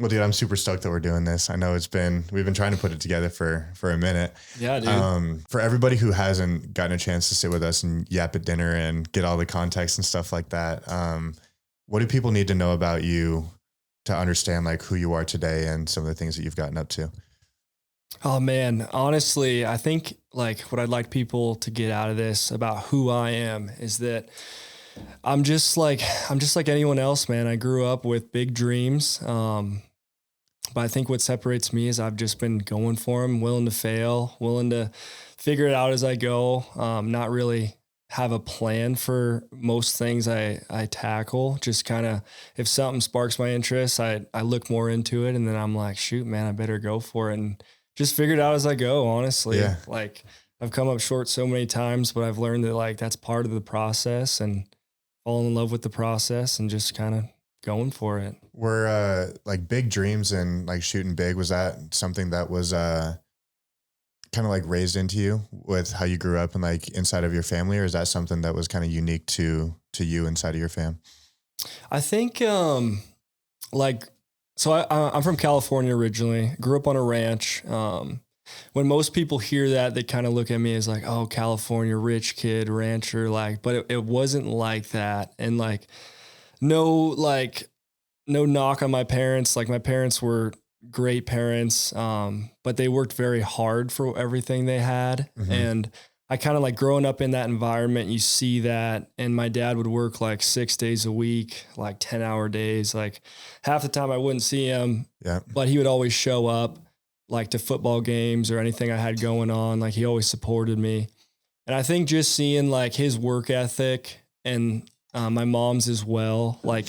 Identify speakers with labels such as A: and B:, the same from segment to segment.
A: Well, dude, I'm super stoked that we're doing this. I know we've been trying to put it together for a minute.
B: Yeah, dude.
A: For everybody who hasn't gotten a chance to sit with us and yap at dinner and get all the context and stuff like that, what do people need to know about you to understand like who you are today and some of the things that you've gotten up to?
B: Oh man, honestly, I think like what I'd like people to get out of this about who I am is that I'm just like anyone else, man. I grew up with big dreams. But I think what separates me is I've just been going for them, willing to fail, willing to figure it out as I go. Not really have a plan for most things I tackle. Just kind of, if something sparks my interest, I look more into it, and then I'm like, shoot, man, I better go for it, and just figure it out as I go. Honestly,
A: Yeah.
B: like I've come up short so many times, but I've learned that like that's part of the process, and falling in love with the process, and just kind of going for it.
A: Were like big dreams and like shooting big, was that something that was kind of like raised into you with how you grew up and like inside of your family, or is that something that was kind of unique to you inside of your fam?
B: I think like so I'm from California originally, grew up on a ranch. When most people hear that, they kind of look at me as like, oh, California rich kid rancher, like, but it wasn't like that. And like like no knock on my parents. Like my parents were great parents, but they worked very hard for everything they had.
A: Mm-hmm.
B: And I kind of like growing up in that environment, you see that. And my dad would work like 6 days a week, like 10-hour days. Like half the time I wouldn't see him,
A: Yeah.
B: but he would always show up like to football games or anything I had going on. Like he always supported me. And I think just seeing like his work ethic and my mom's as well, like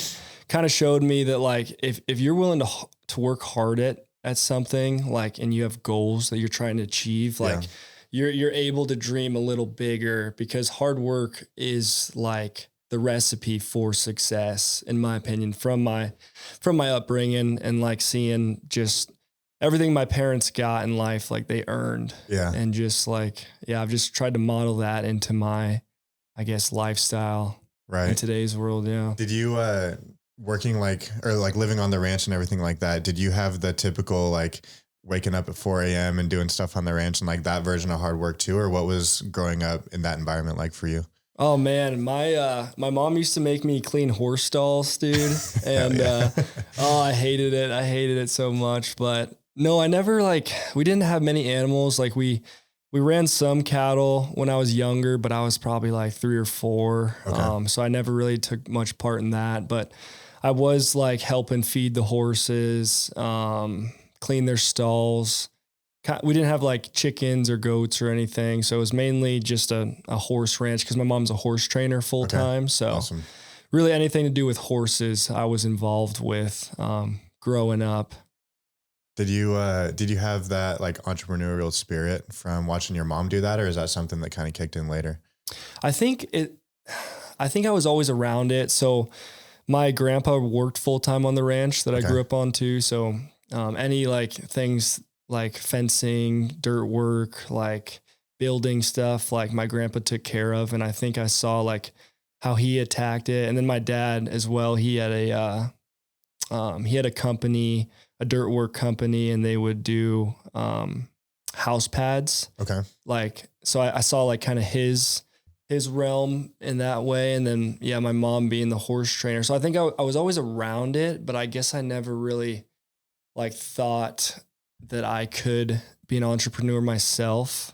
B: kind of showed me that like if you're willing to work hard at something, like, and you have goals that you're trying to achieve, like you're able to dream a little bigger, because hard work is like the recipe for success, in my opinion, from my upbringing, and like seeing just everything my parents got in life, like they earned.
A: Yeah.
B: And just like, yeah, I've just tried to model that into my, I guess, lifestyle in today's world. Yeah.
A: Did you, working like, or like living on the ranch and everything like that, did you have the typical like waking up at 4 a.m. and doing stuff on the ranch and like that version of hard work too? Or what was growing up in that environment like for you?
B: Oh man, my mom used to make me clean horse stalls, dude. And I hated it. I hated it so much. But no, I never we didn't have many animals. Like we ran some cattle when I was younger, but I was probably like 3 or 4.
A: Okay.
B: So I never really took much part in that. But I was like helping feed the horses, clean their stalls. We didn't have like chickens or goats or anything. So it was mainly just a horse ranch, because my mom's a horse trainer full time. So
A: Awesome.
B: Really anything to do with horses I was involved with growing up.
A: Did you have that like entrepreneurial spirit from watching your mom do that, or is that something that kind of kicked in later?
B: I think I was always around it. So my grandpa worked full time on the ranch that I grew up on too. So any like things like fencing, dirt work, like building stuff, like my grandpa took care of. And I think I saw like how he attacked it. And then my dad as well, he had a company, a dirt work company, and they would do house pads.
A: Okay.
B: Like, so I saw like kind of his realm in that way. And then, yeah, my mom being the horse trainer. So I think I was always around it, but I guess I never really like thought that I could be an entrepreneur myself.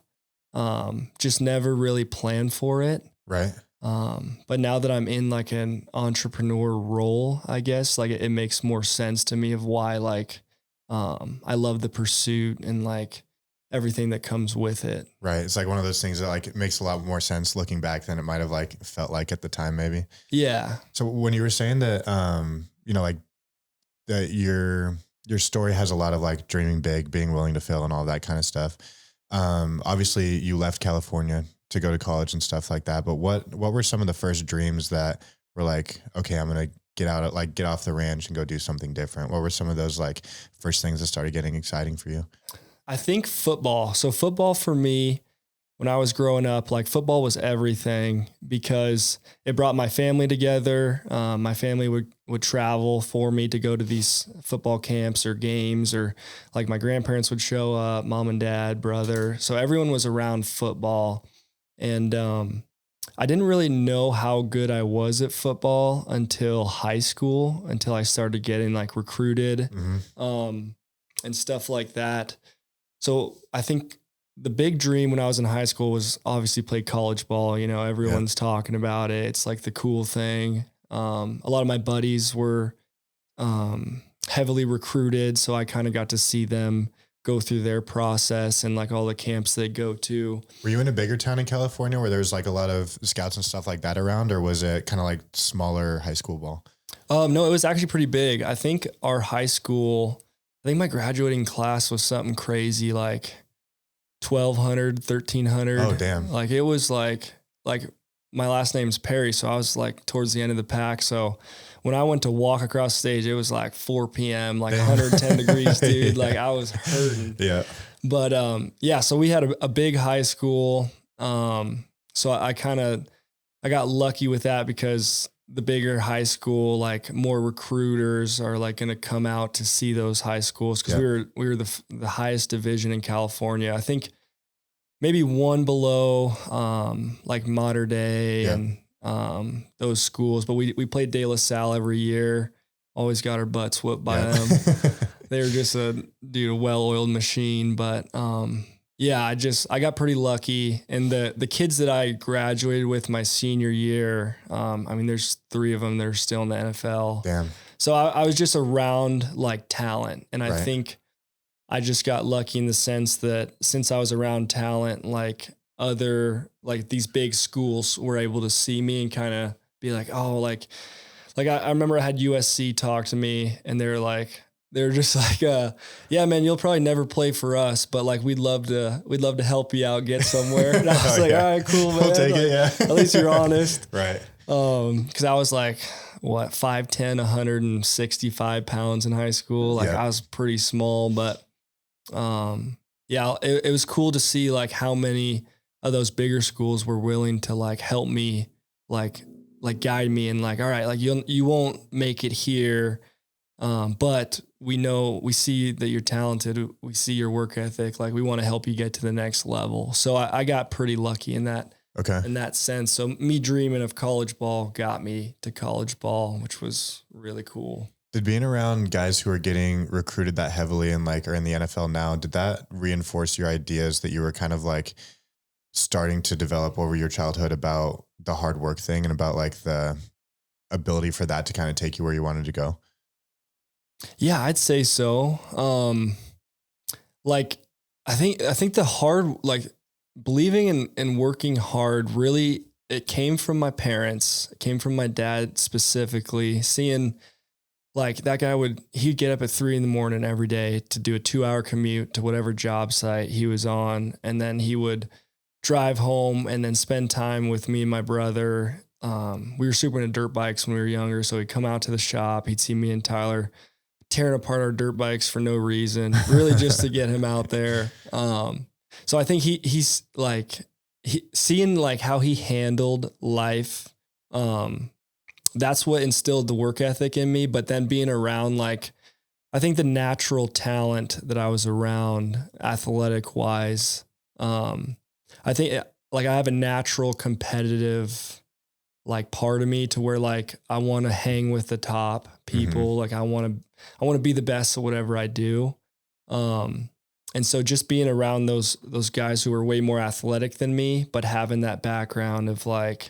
B: Just never really planned for it.
A: Right.
B: But now that I'm in like an entrepreneur role, I guess like it makes more sense to me of why like I love the pursuit and like everything that comes with it.
A: Right. It's like one of those things that like it makes a lot more sense looking back than it might have like felt like at the time, maybe.
B: Yeah.
A: So when you were saying that, like that your story has a lot of like dreaming big, being willing to fail and all that kind of stuff. Obviously you left California to go to college and stuff like that. But what were some of the first dreams that were like, okay, I'm going to get off the ranch and go do something different? What were some of those like first things that started getting exciting for you?
B: I think football. So football for me, when I was growing up, like football was everything because it brought my family together. My family would travel for me to go to these football camps or games, or like my grandparents would show up, mom and dad, brother. So everyone was around football. And I didn't really know how good I was at football until high school, until I started getting like recruited and stuff like that. So I think the big dream when I was in high school was obviously play college ball. You know, everyone's talking about it. It's like the cool thing. A lot of my buddies were heavily recruited, so I kind of got to see them go through their process and like all the camps they go to.
A: Were you in a bigger town in California where there's like a lot of scouts and stuff like that around, or was it kind of like smaller high school ball?
B: No, it was actually pretty big. I think our high school, I think my graduating class was something crazy, like 1,200, 1,300.
A: Oh, damn.
B: Like it was like my last name's Perry. So I was like towards the end of the pack. So when I went to walk across stage, it was like 4 p.m., like 110 degrees, dude. Like I was hurting.
A: Yeah.
B: But so we had a big high school. So I got lucky with that because the bigger high school, like more recruiters are like going to come out to see those high schools. Cause we were the highest division in California. I think maybe one below, like Mater Dei and, those schools, but we played De La Salle every year. Always got our butts whooped by them. They were just a well-oiled machine, but, I got pretty lucky. And the kids that I graduated with my senior year, there's 3 of them that are still in the NFL.
A: Damn.
B: So I was just around like talent. And I think I just got lucky in the sense that since I was around talent, like other, like these big schools were able to see me and kind of be like, oh, like I remember I had USC talk to me and they're just like, yeah, man, you'll probably never play for us, but like, we'd love to help you out, get somewhere. And I was all right, cool, man.
A: We'll take
B: like,
A: it.
B: At least you're honest.
A: Right.
B: Cause I was like, 5'10", 165 pounds in high school. Like I was pretty small, but, it was cool to see like how many of those bigger schools were willing to like help me, like guide me and like, all right, like you won't make it here. But we see that you're talented. We see your work ethic. Like we want to help you get to the next level. So I got pretty lucky in that, in that sense. So me dreaming of college ball got me to college ball, which was really cool.
A: Did being around guys who are getting recruited that heavily and like are in the NFL now, did that reinforce your ideas that you were kind of like starting to develop over your childhood about the hard work thing and about like the ability for that to kind of take you where you wanted to go?
B: Yeah, I'd say so. Like I think the hard, like believing and working hard, really, it came from my parents. It came from my dad specifically, seeing like that guy he'd get up at 3 a.m. every day to do a 2-hour commute to whatever job site he was on. And then he would drive home and then spend time with me and my brother. We were super into dirt bikes when we were younger. So he'd come out to the shop. He'd see me and Tyler tearing apart our dirt bikes for no reason, really just to get him out there. So I think he's like, seeing like how he handled life. That's what instilled the work ethic in me. But then being around, like, I think the natural talent that I was around athletic wise, I think like I have a natural competitive like part of me to where like I want to hang with the top people. Like I want to be the best at whatever I do. And so just being around those guys who are way more athletic than me, but having that background of like,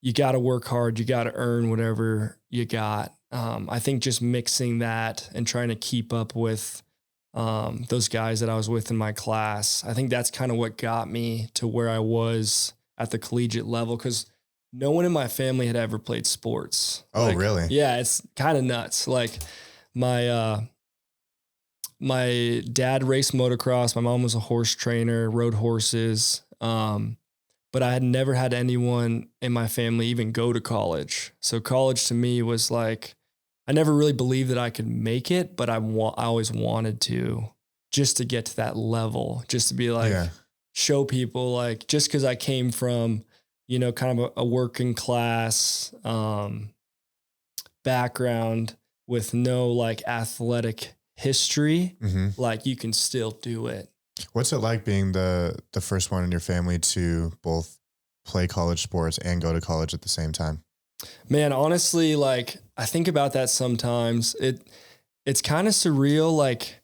B: you got to work hard, you got to earn whatever you got. I think just mixing that and trying to keep up with those guys that I was with in my class, I think that's kind of what got me to where I was at the collegiate level, because no one in my family had ever played sports.
A: Oh, like, really?
B: Yeah, it's kind of nuts. Like my dad raced motocross. My mom was a horse trainer, rode horses. But I had never had anyone in my family even go to college. So college to me was like, I never really believed that I could make it, but I always wanted to, just to get to that level, just to be like, show people like, just cause I came from, you know, kind of a working class, background with no like athletic history,
A: Mm-hmm.
B: like you can still do it.
A: What's it like being the first one in your family to both play college sports and go to college at the same time?
B: Man, honestly, like I think about that sometimes. It's kind of surreal.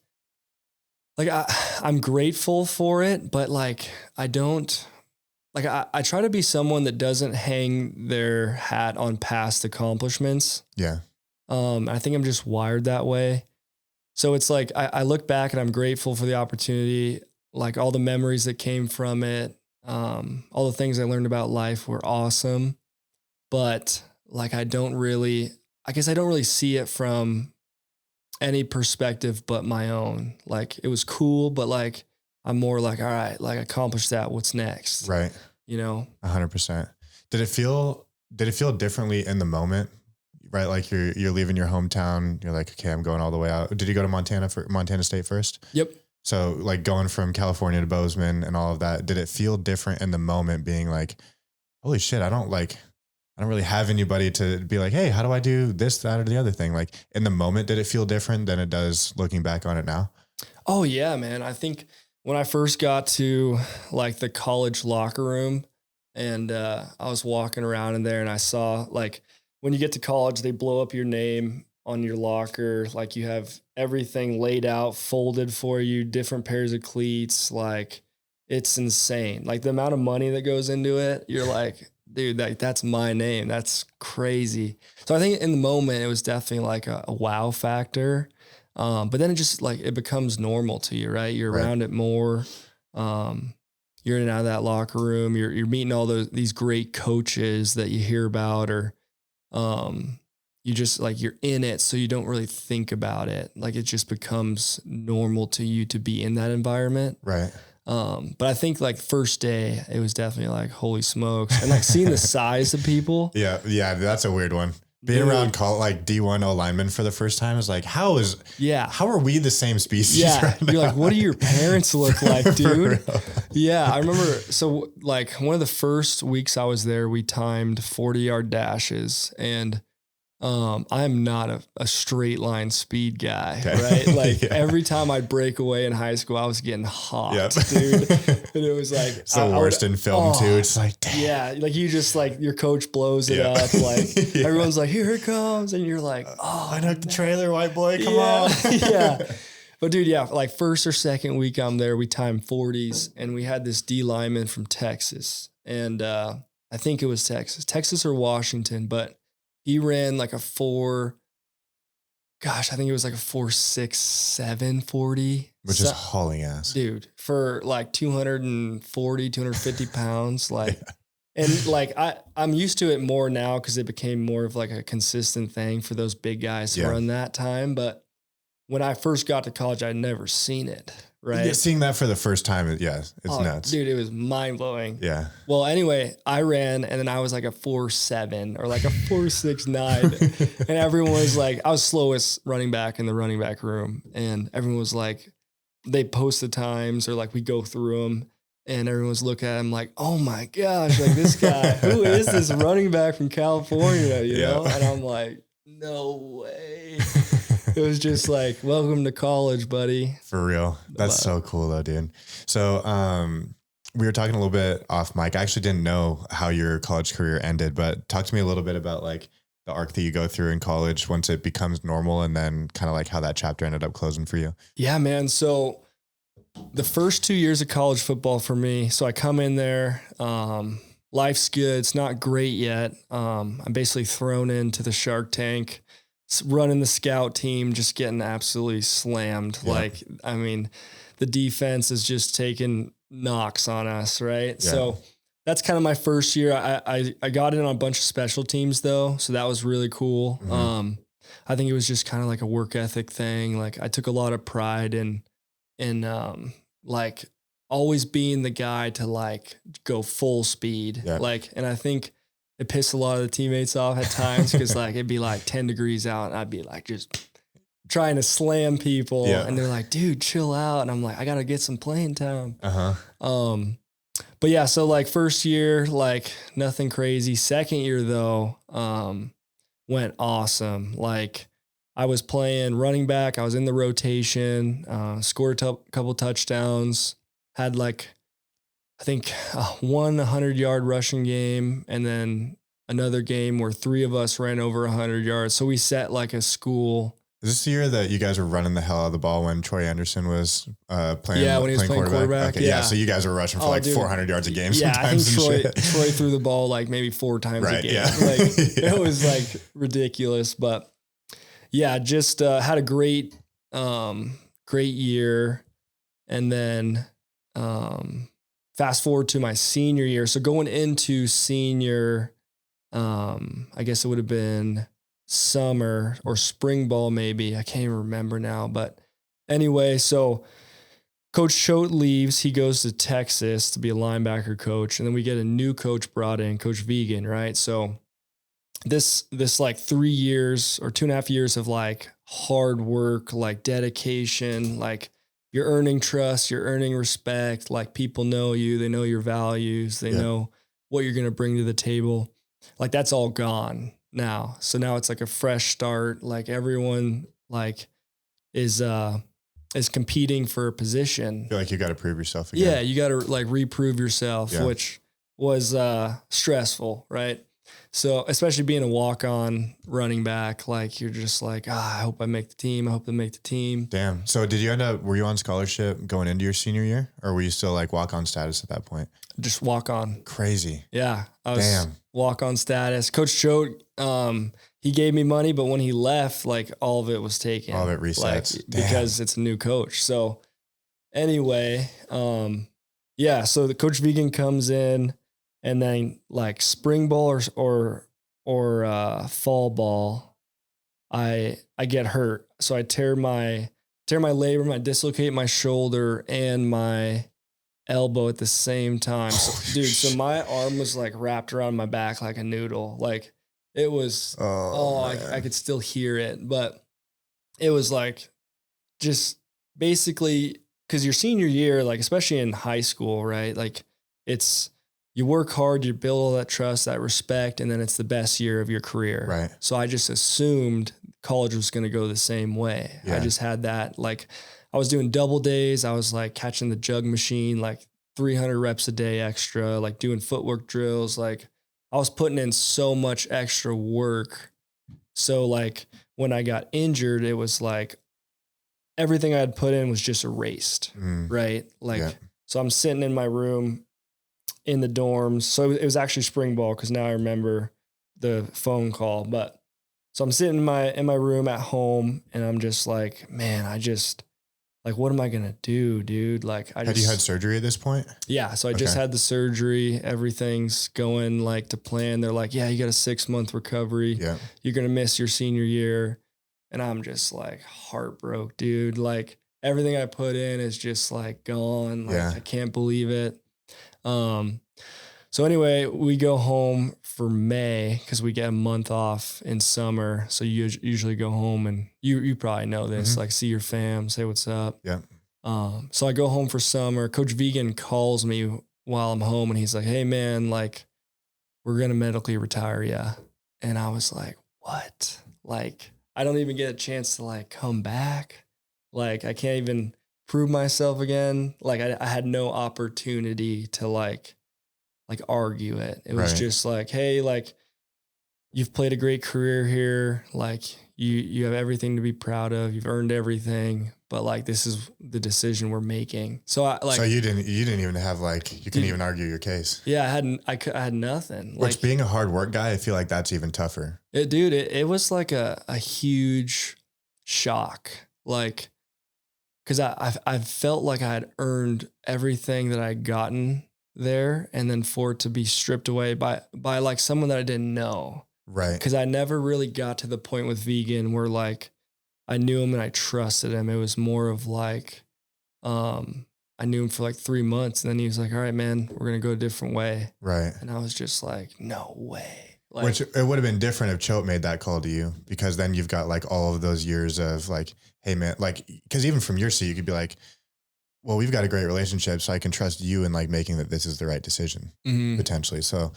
B: I'm grateful for it, but like I don't like I try to be someone that doesn't hang their hat on past accomplishments.
A: Yeah.
B: I think I'm just wired that way. So it's like I look back and I'm grateful for the opportunity, like all the memories that came from it. All the things I learned about life were awesome. But like I guess I don't really see it from any perspective but my own. Like it was cool, but like I'm more like, all right, like accomplished that. What's next?
A: Right.
B: You know?
A: 100%. Did it feel differently in the moment? Right. Like you're leaving your hometown. You're like, okay, I'm going all the way out. Did you go to Montana State first?
B: Yep.
A: So like going from California to Bozeman and all of that, did it feel different in the moment being like, holy shit, I don't really have anybody to be like, hey, how do I do this, that, or the other thing? Like in the moment, did it feel different than it does looking back on it now?
B: Oh yeah, man. I think when I first got to like the college locker room and I was walking around in there and I saw like when you get to college, they blow up your name on your locker. Like you have everything laid out, folded for you, different pairs of cleats. Like it's insane. Like the amount of money that goes into it, you're like, dude, like that's my name. That's crazy. So I think in the moment it was definitely like a wow factor. But then it just like, it becomes normal to you, right? You're around it more. You're in and out of that locker room. You're meeting all these great coaches that you hear about, or, you just like, you're in it. So you don't really think about it. Like it just becomes normal to you to be in that environment.
A: Right.
B: But I think like first day, it was definitely like, holy smokes. And like seeing the size of people.
A: Yeah. Yeah. That's a weird one. Being around like D1 O linemen for the first time is like, how are we the same species?
B: Yeah.
A: Right now?
B: You're like, what do your parents look like, dude? Yeah. I remember. So like one of the first weeks I was there, we timed 40-yard dashes, and I'm not a straight line speed guy, right? Like every time I'd break away in high school, I was getting hot, dude. And it was like,
A: it's the worst in film too. It's like, damn.
B: Yeah. Like you just like your coach blows it up. Like everyone's like, here it comes. And you're like, oh,
A: I know the trailer, white boy. Come on.
B: Yeah. But dude, yeah, like first or second week I'm there, we timed 40s, and we had this D lineman from Texas. And I think it was Texas or Washington, but he ran like I think it was like a 4.67 40.
A: Which is hauling ass.
B: Dude, for like 240, 250 pounds. Like, and like I'm used to it more now because it became more of like a consistent thing for those big guys to run that time. But when I first got to college, I'd never seen it. Right.
A: Yeah, seeing that for the first time, it's nuts.
B: Dude, it was mind blowing.
A: Yeah.
B: Well, anyway, I ran, and then I was like a 4.7 or like a 4.69. And everyone was like, I was slowest running back in the running back room. And everyone was like, they post the times, or like we go through them, and everyone was looking at him like, oh my gosh, like this guy, who is this running back from California, you know? And I'm like, no way. It was just like, welcome to college, buddy.
A: For real. That's so cool though, dude. So, we were talking a little bit off mic. I actually didn't know how your college career ended, but talk to me a little bit about like the arc that you go through in college once it becomes normal, and then kind of like how that chapter ended up closing for you.
B: Yeah, man. So the first 2 years of college football for me, so I come in there, life's good. It's not great yet. I'm basically thrown into the Shark Tank, running the scout team, just getting absolutely slammed. Yeah. Like, I mean, the defense is just taking knocks on us, right? Yeah. So that's kind of my first year. I got in on a bunch of special teams though, so that was really cool. Mm-hmm. I think it was just kind of like a work ethic thing. Like I took a lot of pride in like always being the guy to like go full speed. Yeah. Like, and I think it pissed a lot of the teammates off at times because like it'd be like 10 degrees out and I'd be like just trying to slam people,
A: Yeah.
B: and they're like, dude, chill out. And I'm like, I got to get some playing time.
A: Uh-huh.
B: But yeah, so like first year, like nothing crazy. Second year though, went awesome. Like I was playing running back. I was in the rotation, scored a couple touchdowns, had like, I think 100-yard rushing game, and then another game where 3 of us ran over 100 yards. So we set like a school.
A: Is this the year that you guys were running the hell out of the ball when Troy Anderson was playing?
B: Yeah, when he was playing quarterback.
A: Okay, yeah. So you guys were rushing for 400 yards a game.
B: Yeah, I think
A: sometimes
B: Troy threw the ball like maybe 4 times a game.
A: Yeah.
B: Like it was like ridiculous, but yeah, just had a great year, and then fast forward to my senior year. So going into senior, I guess it would have been summer or spring ball, maybe. I can't even remember now. But anyway, so Coach Choate leaves. He goes to Texas to be a linebacker coach. And then we get a new coach brought in, Coach Vegan, right? So this like 3 years or 2.5 years of like hard work, like dedication, like you're earning trust, you're earning respect. Like people know you, they know your values, they know what you're going to bring to the table. Like that's all gone now. So now it's like a fresh start. Like everyone like is competing for a position.
A: I feel like you got to prove yourself again.
B: Yeah. You got to like reprove yourself, which was stressful. Right. So especially being a walk-on running back, like you're just like, I hope I make the team. I hope I make the team.
A: Damn. So were you on scholarship going into your senior year, or were you still like walk-on status at that point?
B: Just walk on.
A: Crazy.
B: Yeah. I was walk on status. Coach Choate, he gave me money, but when he left, like all of it was taken.
A: All of it resets.
B: Like, because it's a new coach. So anyway, so the Coach Vegan comes in, and then like spring ball or fall ball, I get hurt. So I tear my labrum, I dislocate my shoulder and my elbow at the same time. So, dude, so my arm was like wrapped around my back like a noodle. Like it was, I could still hear it, but it was like just basically because your senior year, like especially in high school, right? Like it's, you work hard, you build all that trust, that respect, and then it's the best year of your career.
A: Right.
B: So I just assumed college was going to go the same way. Yeah. I just had that, like, I was doing double days. I was like catching the jug machine, like 300 reps a day extra, like doing footwork drills. Like I was putting in so much extra work. So like when I got injured, it was like everything I had put in was just erased. Right. Like, so I'm sitting in my room in the dorms. So it was actually spring ball, because now I remember the phone call. But so I'm sitting in my room at home, and I'm just like, man, like, what am I going to do, dude? Like,
A: Had you had surgery at this point?
B: Yeah. So I just had the surgery. Everything's going like to plan. They're like, yeah, you got a 6-month recovery. Yeah. You're going to miss your senior year. And I'm just like heartbroken, dude. Like everything I put in is just like gone. Like I can't believe it. So anyway, we go home for May because we get a month off in summer. So you usually go home, and you probably know this, like see your fam, say what's up.
A: Yeah.
B: So I go home for summer. Coach Vegan calls me while I'm home, and he's like, hey man, like we're going to medically retire you. And I was like, what? Like, I don't even get a chance to like come back. Like I can't even prove myself again. Like I had no opportunity to like argue it. It was just like, hey, like you've played a great career here. Like you have everything to be proud of. You've earned everything, but like, this is the decision we're making. So so
A: you didn't even have like, you couldn't even argue your case.
B: Yeah. I had nothing.
A: Which, like, being a hard work guy, I feel like that's even tougher.
B: It was like a huge shock. Like, cause I felt like I had earned everything that I'd gotten there, and then for it to be stripped away by like someone that I didn't know.
A: Right.
B: Cause I never really got to the point with Vegan where like I knew him and I trusted him. It was more of like, I knew him for like 3 months, and then he was like, all right, man, we're going to go a different way.
A: Right.
B: And I was just like, no way. Like,
A: Which it would have been different if Choate made that call to you, because then you've got like all of those years of like, hey man, like, cause even from your seat, you could be like, well, we've got a great relationship, so I can trust you in like making that this is the right decision potentially. So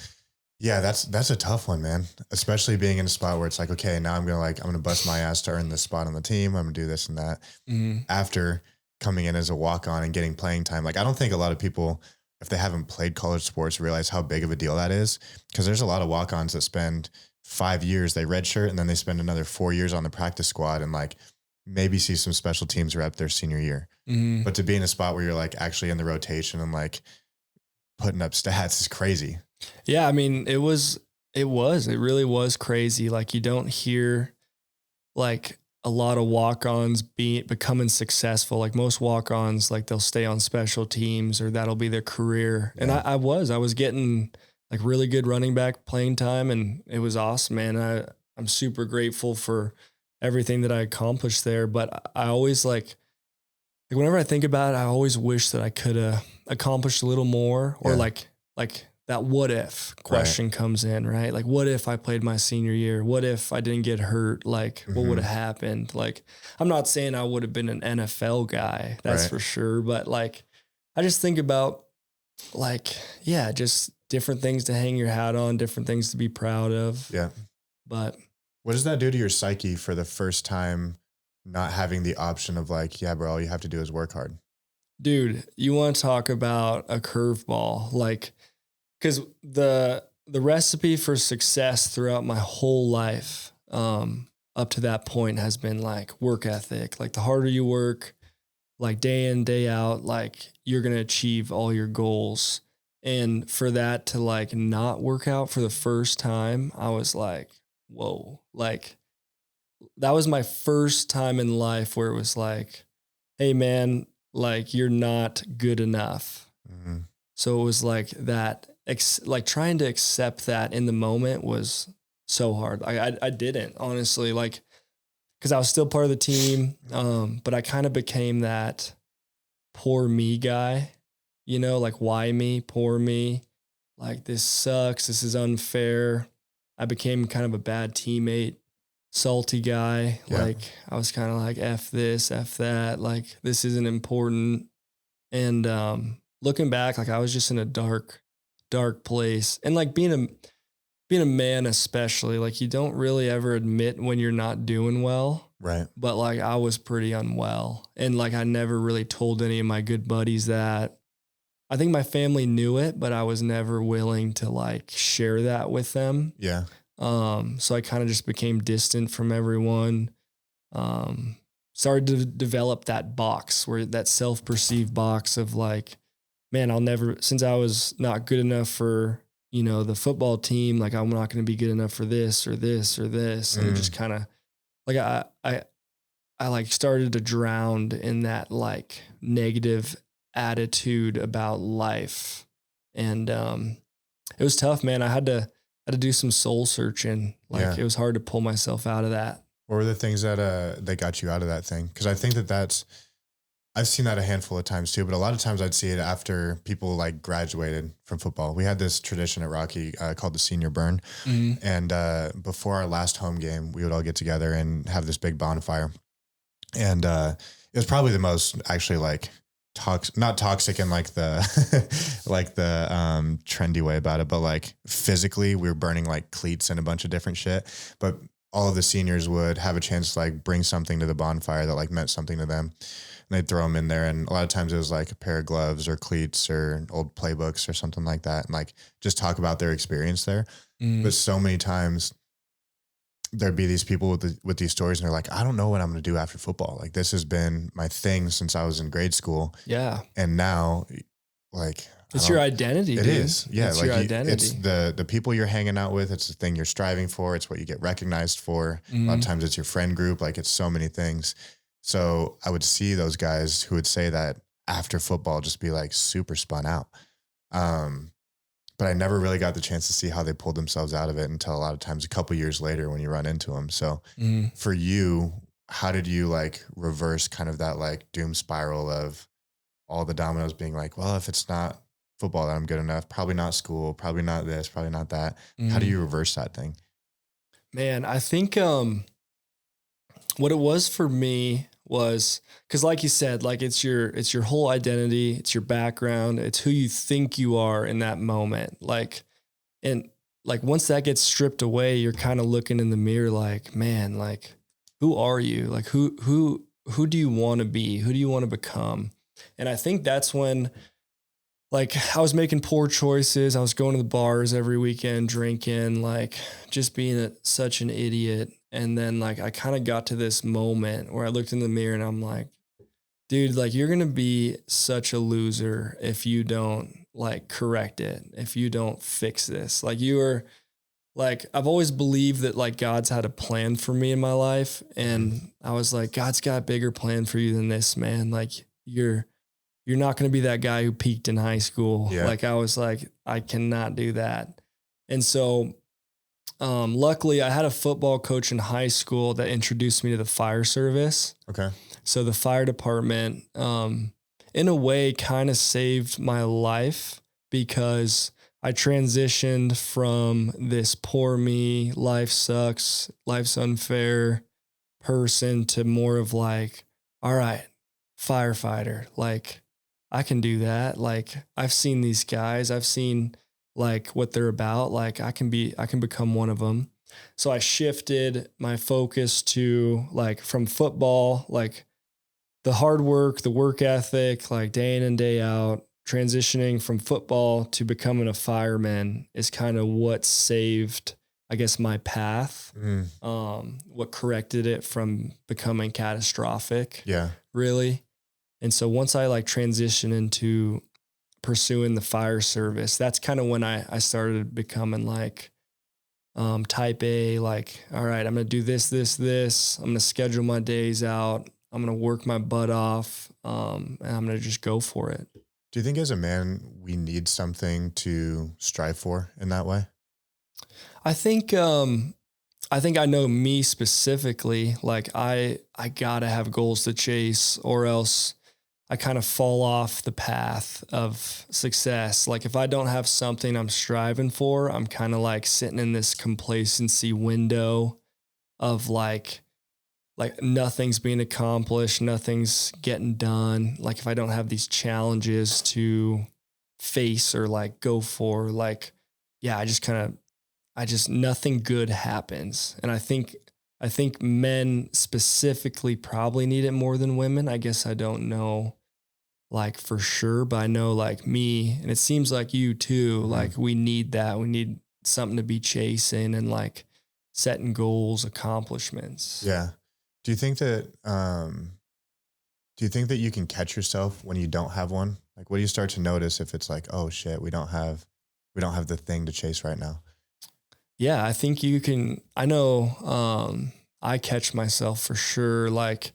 A: yeah, that's a tough one, man. Especially being in a spot where it's like, okay, now I'm gonna bust my ass to earn this spot on the team. I'm gonna do this and that. After coming in as a walk on and getting playing time, like I don't think a lot of people, if they haven't played college sports, realize how big of a deal that is. Because there's a lot of walk ons that spend 5 years, they redshirt, and then they spend another 4 years on the practice squad and like maybe see some special teams rep their senior year. But to be in a spot where you're like actually in the rotation and like putting up stats is crazy.
B: Yeah, I mean, it really was crazy. Like you don't hear like a lot of walk-ons becoming successful. Like most walk-ons, like they'll stay on special teams or that'll be their career. Yeah. And I was getting like really good running back playing time, and it was awesome, man. I'm super grateful for everything that I accomplished there. But I always like whenever I think about it, I always wish that I could have accomplished a little more, or like that what if question comes in, right? Like, what if I played my senior year? What if I didn't get hurt? Like, what would have happened? Like, I'm not saying I would have been an NFL guy, that's for sure. But like, I just think about like, yeah, just different things to hang your hat on, different things to be proud of.
A: Yeah.
B: But
A: what does that do to your psyche for the first time, not having the option of like, yeah, bro, all you have to do is work hard?
B: Dude, you want to talk about a curveball? Like, because the recipe for success throughout my whole life, up to that point, has been like work ethic. Like the harder you work, like day in, day out, like you're going to achieve all your goals. And for that to like not work out for the first time, I was like, whoa, like that was my first time in life where it was like, hey man, like you're not good enough. So it was like that, like trying to accept that in the moment was so hard. I didn't, honestly, like, cause I was still part of the team. But I kind of became that poor me guy, you know, like why me, poor me, like this sucks. This is unfair. I became kind of a bad teammate, salty guy. Yeah. Like I was kind of like, F this, F that, like this isn't important. And, looking back, like I was just in a dark place. And like being a man, especially, like you don't really ever admit when you're not doing well.
A: Right.
B: But like I was pretty unwell, and like I never really told any of my good buddies that. I think my family knew it, but I was never willing to like share that with them.
A: Yeah.
B: So I kind of just became distant from everyone. Started to develop that box, where that self-perceived box of like, man, since I was not good enough for, you know, the football team, like I'm not going to be good enough for this or this or this. And just kind of like, I like started to drown in that like negative attitude about life. And, it was tough, man. I had to do some soul searching. Like it was hard to pull myself out of that.
A: What were the things that got you out of that thing? Because I think I've seen that a handful of times too, but a lot of times I'd see it after people like graduated from football. We had this tradition at Rocky called the senior burn. And before our last home game, we would all get together and have this big bonfire. And it was probably the most actually like not toxic in like the like the trendy way about it, but like physically we were burning like cleats and a bunch of different shit. But all of the seniors would have a chance to like bring something to the bonfire that like meant something to them. And they'd throw them in there. And a lot of times it was like a pair of gloves or cleats or old playbooks or something like that. And like just talk about their experience there. But so many times there'd be these people with these stories and they're like, I don't know what I'm going to do after football. Like this has been my thing since I was in grade school.
B: Yeah.
A: And now like,
B: it's your identity. It
A: is. Yeah.
B: It's
A: like
B: your identity.
A: It's the people you're hanging out with. It's the thing you're striving for. It's what you get recognized for. A lot of times it's your friend group. Like it's so many things. So I would see those guys who would say that after football, just be like super spun out. But I never really got the chance to see how they pulled themselves out of it until a lot of times a couple years later when you run into them. So for you, how did you like reverse kind of that like doom spiral of all the dominoes being like, well, if it's not football that I'm good enough. Probably not school, probably not this, probably not that. How do
B: Mhm.
A: you reverse that thing?
B: Man, I think what it was for me was because, like you said, like it's your whole identity, it's your background, it's who you think you are in that moment. And like once that gets stripped away, you're kind of looking in the mirror, like, man, like who are you? Like who do you want to be? Who do you want to become? And I think that's when like I was making poor choices. I was going to the bars every weekend, drinking, like just being such an idiot. And then like I kind of got to this moment where I looked in the mirror and I'm like, dude, like you're going to be such a loser if you don't like correct it, if you don't fix this. Like you are like, I've always believed that like God's had a plan for me in my life.
A: Mhm.
B: And I was like, God's got a bigger plan for you than this, man. Like you're not going to be that guy who peaked in high school.
A: Yeah.
B: Like I was like, I cannot do that. And so, luckily I had a football coach in high school that introduced me to the fire service.
A: Okay.
B: So the fire department, in a way kind of saved my life because I transitioned from this poor me, life sucks, life's unfair person to more of like, all right, firefighter. Like I can do that. Like I've seen these guys, I've seen like what they're about. Like I can become one of them. So I shifted my focus to like from football, like the hard work, the work ethic, like day in and day out, transitioning from football to becoming a fireman is kind of what saved, I guess, my path.
A: Mm,
B: What corrected it from becoming catastrophic,
A: yeah.
B: really. And so once I like transitioned into pursuing the fire service, that's kind of when I started becoming like type A, like, all right, I'm going to do this, this, this. I'm going to schedule my days out. I'm going to work my butt off. And I'm going to just go for it.
A: Do you think as a man, we need something to strive for in that way?
B: I think, I think I know me specifically, like I gotta have goals to chase or else I kind of fall off the path of success. Like if I don't have something I'm striving for, I'm kind of like sitting in this complacency window of like nothing's being accomplished, nothing's getting done. Like if I don't have these challenges to face or like go for, like, yeah, I just nothing good happens. And I think men specifically probably need it more than women. I guess I don't know like for sure, but I know like me and it seems like you too,
A: Mhm.
B: like we need that. We need something to be chasing and like setting goals, accomplishments.
A: Yeah. Do you think that do you think that you can catch yourself when you don't have one? Like what do you start to notice if it's like, oh shit, we don't have the thing to chase right now?
B: Yeah, I think you can. I know I catch myself for sure. Like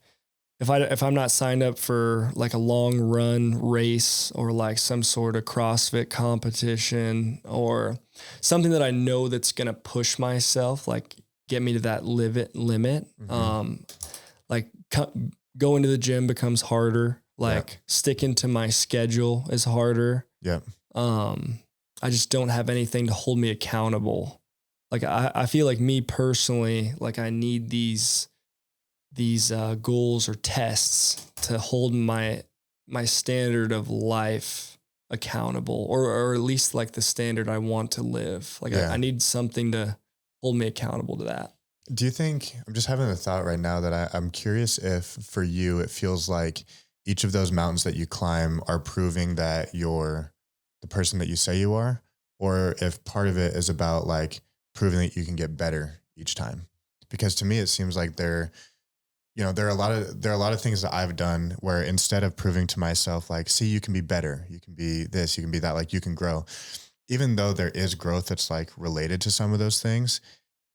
B: if I'm not signed up for like a long run race or like some sort of CrossFit competition or something that I know that's gonna push myself, like get me to that limit.
A: Hmm.
B: Like going to the gym becomes harder.
A: Yeah.
B: Like sticking to my schedule is harder.
A: Yeah.
B: Um, I just don't have anything to hold me accountable. Like I feel like me personally, like I need these goals or tests to hold my standard of life accountable, or at least like the standard I want to live. Like I
A: Yeah.
B: need something to hold me accountable to that.
A: Do you think I'm just having a thought right now that I'm curious if for you it feels like each of those mountains that you climb are proving that you're the person that you say you are, or if part of it is about like proving that you can get better each time? Because to me it seems like there are a lot of things that I've done where instead of proving to myself like, see, you can be better, you can be this, you can be that, like you can grow. Even though there is growth that's like related to some of those things,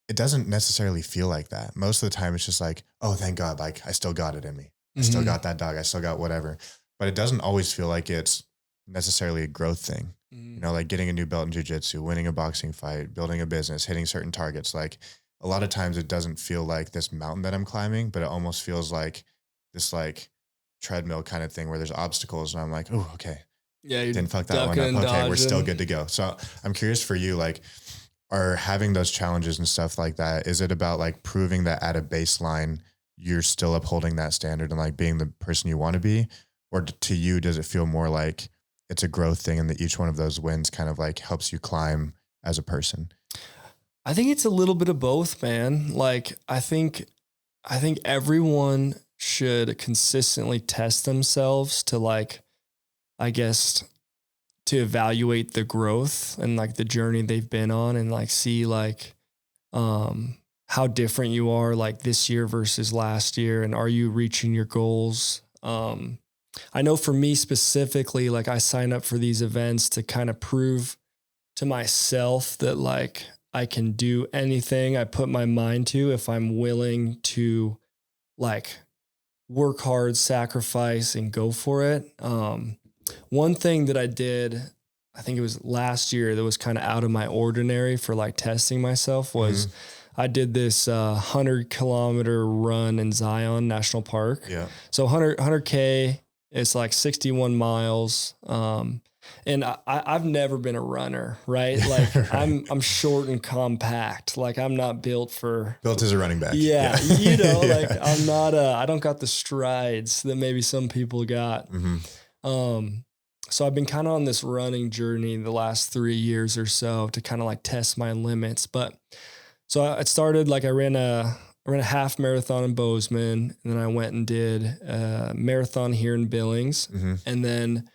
A: it doesn't necessarily feel like that. Most of the time it's just like, oh, thank God, like I still got it in me. I still
B: Mm-hmm.
A: got that dog. I still got whatever. But it doesn't always feel like it's necessarily a growth thing. You know, like getting a new belt in jujitsu, winning a boxing fight, building a business, hitting certain targets. Like a lot of times it doesn't feel like this mountain that I'm climbing, but it almost feels like this like treadmill kind of thing where there's obstacles and I'm like, oh, okay.
B: Yeah, you're
A: didn't fuck that one
B: ducking
A: up.
B: and
A: Okay, we're still
B: dodging.
A: good to go. So I'm curious for you, like, are having those challenges and stuff like that, is it about like proving that at a baseline you're still upholding that standard and like being the person you want to be? Or to you, does it feel more like it's a growth thing and that each one of those wins kind of like helps you climb as a person?
B: I think it's a little bit of both, man. Like I think everyone should consistently test themselves to like, I guess, to evaluate the growth and like the journey they've been on and like see like how different you are like this year versus last year, and are you reaching your goals? I know for me specifically, like I sign up for these events to kind of prove to myself that like I can do anything I put my mind to if I'm willing to like work hard, sacrifice, and go for it. One thing that I did, I think it was last year, that was kind of out of my ordinary for like testing myself was I did this 100-kilometer run in Zion National Park.
A: Yeah.
B: So 100K, it's like 61 miles. And I've never been a runner, right? Like right. I'm short and compact. Like I'm not built
A: as a running back.
B: Yeah. Like I'm not, I don't got the strides that maybe some people got. So I've been kind of on this running journey the last 3 years or so to kind of like test my limits. But so I started, like I ran a half marathon in Bozeman, and then I went and did a marathon here in Billings. And then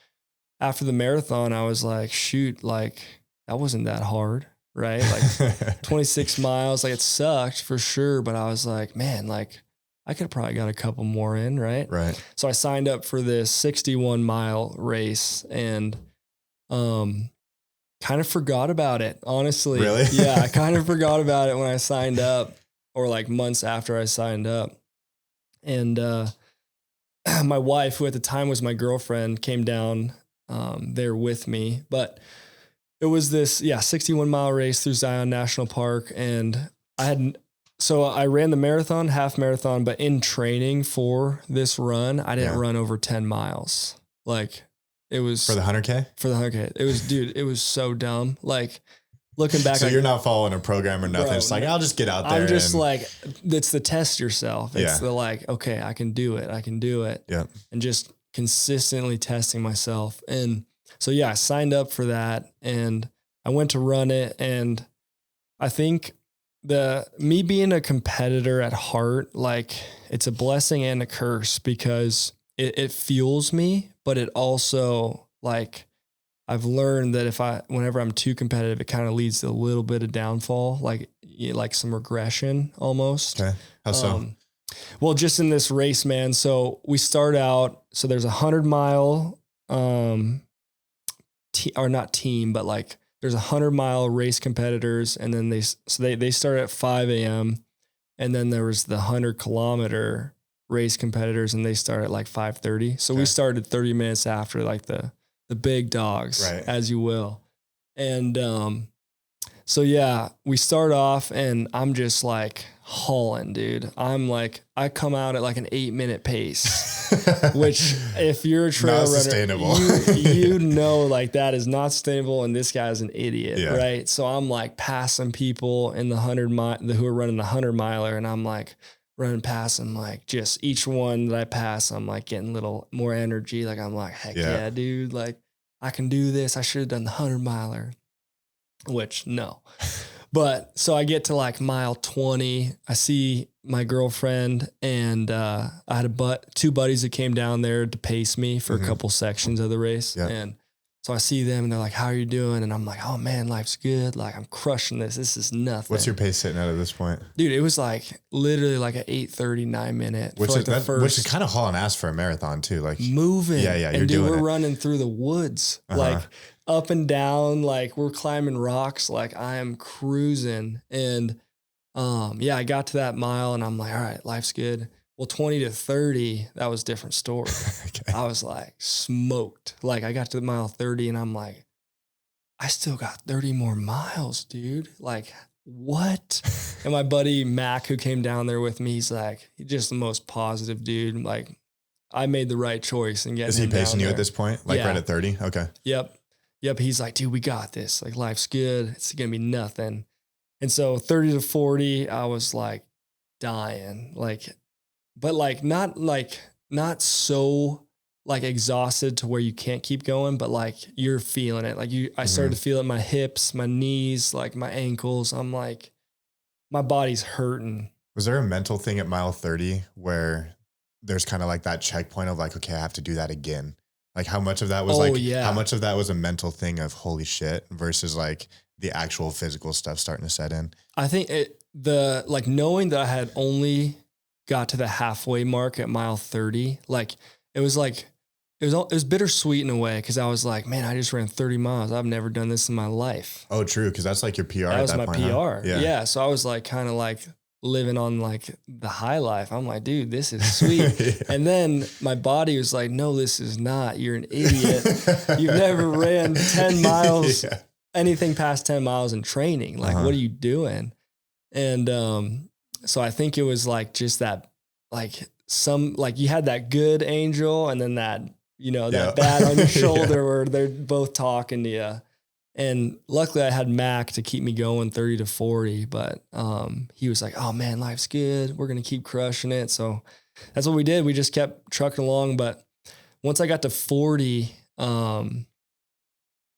B: after the marathon, I was like, shoot, like that wasn't that hard, right? Like 26 miles, like it sucked for sure. But I was like, man, like I could have probably got a couple more in, right?
A: Right.
B: So I signed up for this 61-mile race and kind of forgot about it, honestly.
A: Really?
B: Yeah, I kind of forgot about it when I signed up, or like months after I signed up. And my wife, who at the time was my girlfriend, came down there with me. But it was this 61-mile race through Zion National Park, and I ran the marathon, half marathon, but in training for this run, I didn't run over 10 miles. Like it was
A: for the 100K.
B: It was so dumb. Like looking back,
A: so you're not following a program or nothing. Bro, it's like, I'll just get out there.
B: I'm just like, it's the test yourself. It's the like, okay, I can do it.
A: Yeah.
B: And just consistently testing myself. And so, I signed up for that and I went to run it. And I think me being a competitor at heart, like it's a blessing and a curse because it fuels me, but it also like, I've learned that whenever I'm too competitive, it kind of leads to a little bit of downfall, like some regression almost.
A: Okay. How so?
B: Well, just in this race, man. So we start out, so there's 100-mile, or not team, but like there's 100-mile race competitors. And then they start at 5 a.m. And then there was the 100-kilometer race competitors and they start at like 5:30. So we started 30 minutes after like the big dogs, right, as you will. And we start off and I'm just like hauling, dude. I'm like, I come out at like an 8-minute pace, which if you're a trail runner, you know, like that is not sustainable. And this guy's an idiot, right? So I'm like passing people in the 100-mile, who are running the 100-miler. And I'm like running past them, like just each one that I pass, I'm like getting a little more energy. Like I'm like, heck yeah, dude, like I can do this. I should have done the 100-miler, which no. But so I get to like mile 20. I see my girlfriend and I had two buddies that came down there to pace me for a couple sections of the race. Yeah. And so I see them and they're like, how are you doing? And I'm like, oh man, life's good. Like I'm crushing this. This is nothing.
A: What's your pace sitting at this point?
B: Dude, it was like literally like an 8:39 minute.
A: Which is kind of hauling ass for a marathon too. Like
B: moving.
A: Yeah.
B: And dude, we're running through the woods, like up and down, like we're climbing rocks. Like I am cruising. And I got to that mile and I'm like, all right, life's good. Well, 20 to 30, that was a different story. I was like smoked. Like I got to mile 30 and I'm like, I still got 30 more miles, dude. Like what? And my buddy Mac, who came down there with me, he's just the most positive dude. Like I made the right choice and getting
A: Is he
B: him
A: pacing
B: down
A: you
B: there.
A: at this point? Like right at 30? Okay.
B: Yep. He's like, dude, we got this. Like life's good. It's going to be nothing. And so 30 to 40, I was like dying, but not so like exhausted to where you can't keep going, but like you're feeling it. I started to feel it in my hips, my knees, like my ankles. I'm like, my body's hurting.
A: Was there a mental thing at mile 30 where there's kind of like that checkpoint of like, okay, I have to do that again? Like how much of that was how much of that was a mental thing of holy shit versus like the actual physical stuff starting to set in?
B: I think knowing that I had only got to the halfway mark at mile 30, it was bittersweet in a way. Cause I was like, man, I just ran 30 miles. I've never done this in my life.
A: Oh, true. Cause that's like your PR.
B: That was my
A: point,
B: PR.
A: Huh?
B: Yeah. So I was like, kind of like living on like the high life. I'm like, dude, this is sweet. Yeah. And then my body was like, no, this is not. You're an idiot. You've never ran 10 miles, anything past 10 miles in training. Like, what are you doing? And so I think it was like just that, like you had that good angel and then that, that bad on your shoulder where they're both talking to you. And luckily I had Mac to keep me going 30 to 40, but he was like, oh man, life's good. We're going to keep crushing it. So that's what we did. We just kept trucking along. But once I got to 40,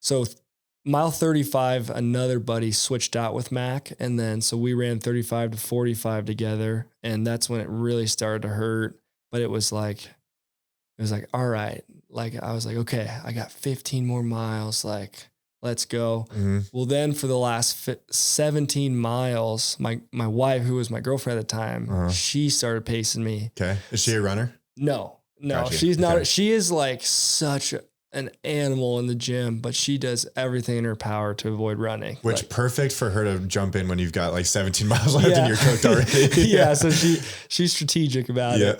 B: so mile 35, another buddy switched out with Mac. And then, so we ran 35 to 45 together. And that's when it really started to hurt. But it was like, all right. Like, I was like, okay, I got 15 more miles. Like, let's go. Mm-hmm. Well, then for the last 17 miles, my wife, who was my girlfriend at the time, she started pacing me.
A: Okay. Is she a runner?
B: No,
A: gotcha.
B: She's not. Okay. She is like such an animal in the gym, but she does everything in her power to avoid running.
A: Which perfect for her to jump in when you've got like 17 miles left and you're cooked already.
B: Yeah. So she's strategic about it.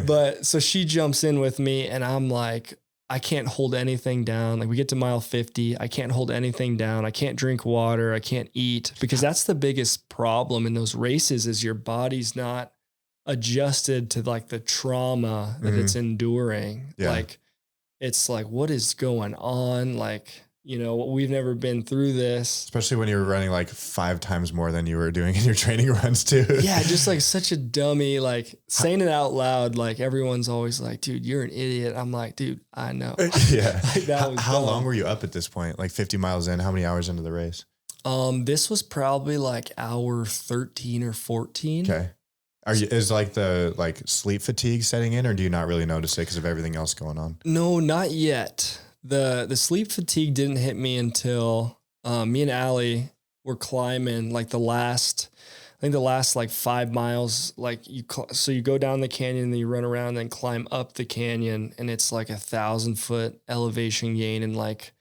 B: But so she jumps in with me and I'm like, I can't hold anything down. Like we get to mile 50. I can't hold anything down. I can't drink water. I can't eat because that's the biggest problem in those races is your body's not adjusted to like the trauma that it's enduring. Yeah. Like, it's like, what is going on? Like, we've never been through this.
A: Especially when you were running like 5 times more than you were doing in your training runs too.
B: Yeah. Just like such a dummy, like saying it out loud. Like everyone's always like, dude, you're an idiot. I'm like, dude, I know.
A: Yeah. Like how long were you up at this point? Like 50 miles in, how many hours into the race?
B: This was probably like hour 13 or 14.
A: Okay. Is like the sleep fatigue setting in or do you not really notice it because of everything else going on?
B: No, not yet. The sleep fatigue didn't hit me until me and Allie were climbing like the last like 5 miles. Like so you go down the canyon and then you run around and then climb up the canyon and it's like 1,000-foot elevation gain and like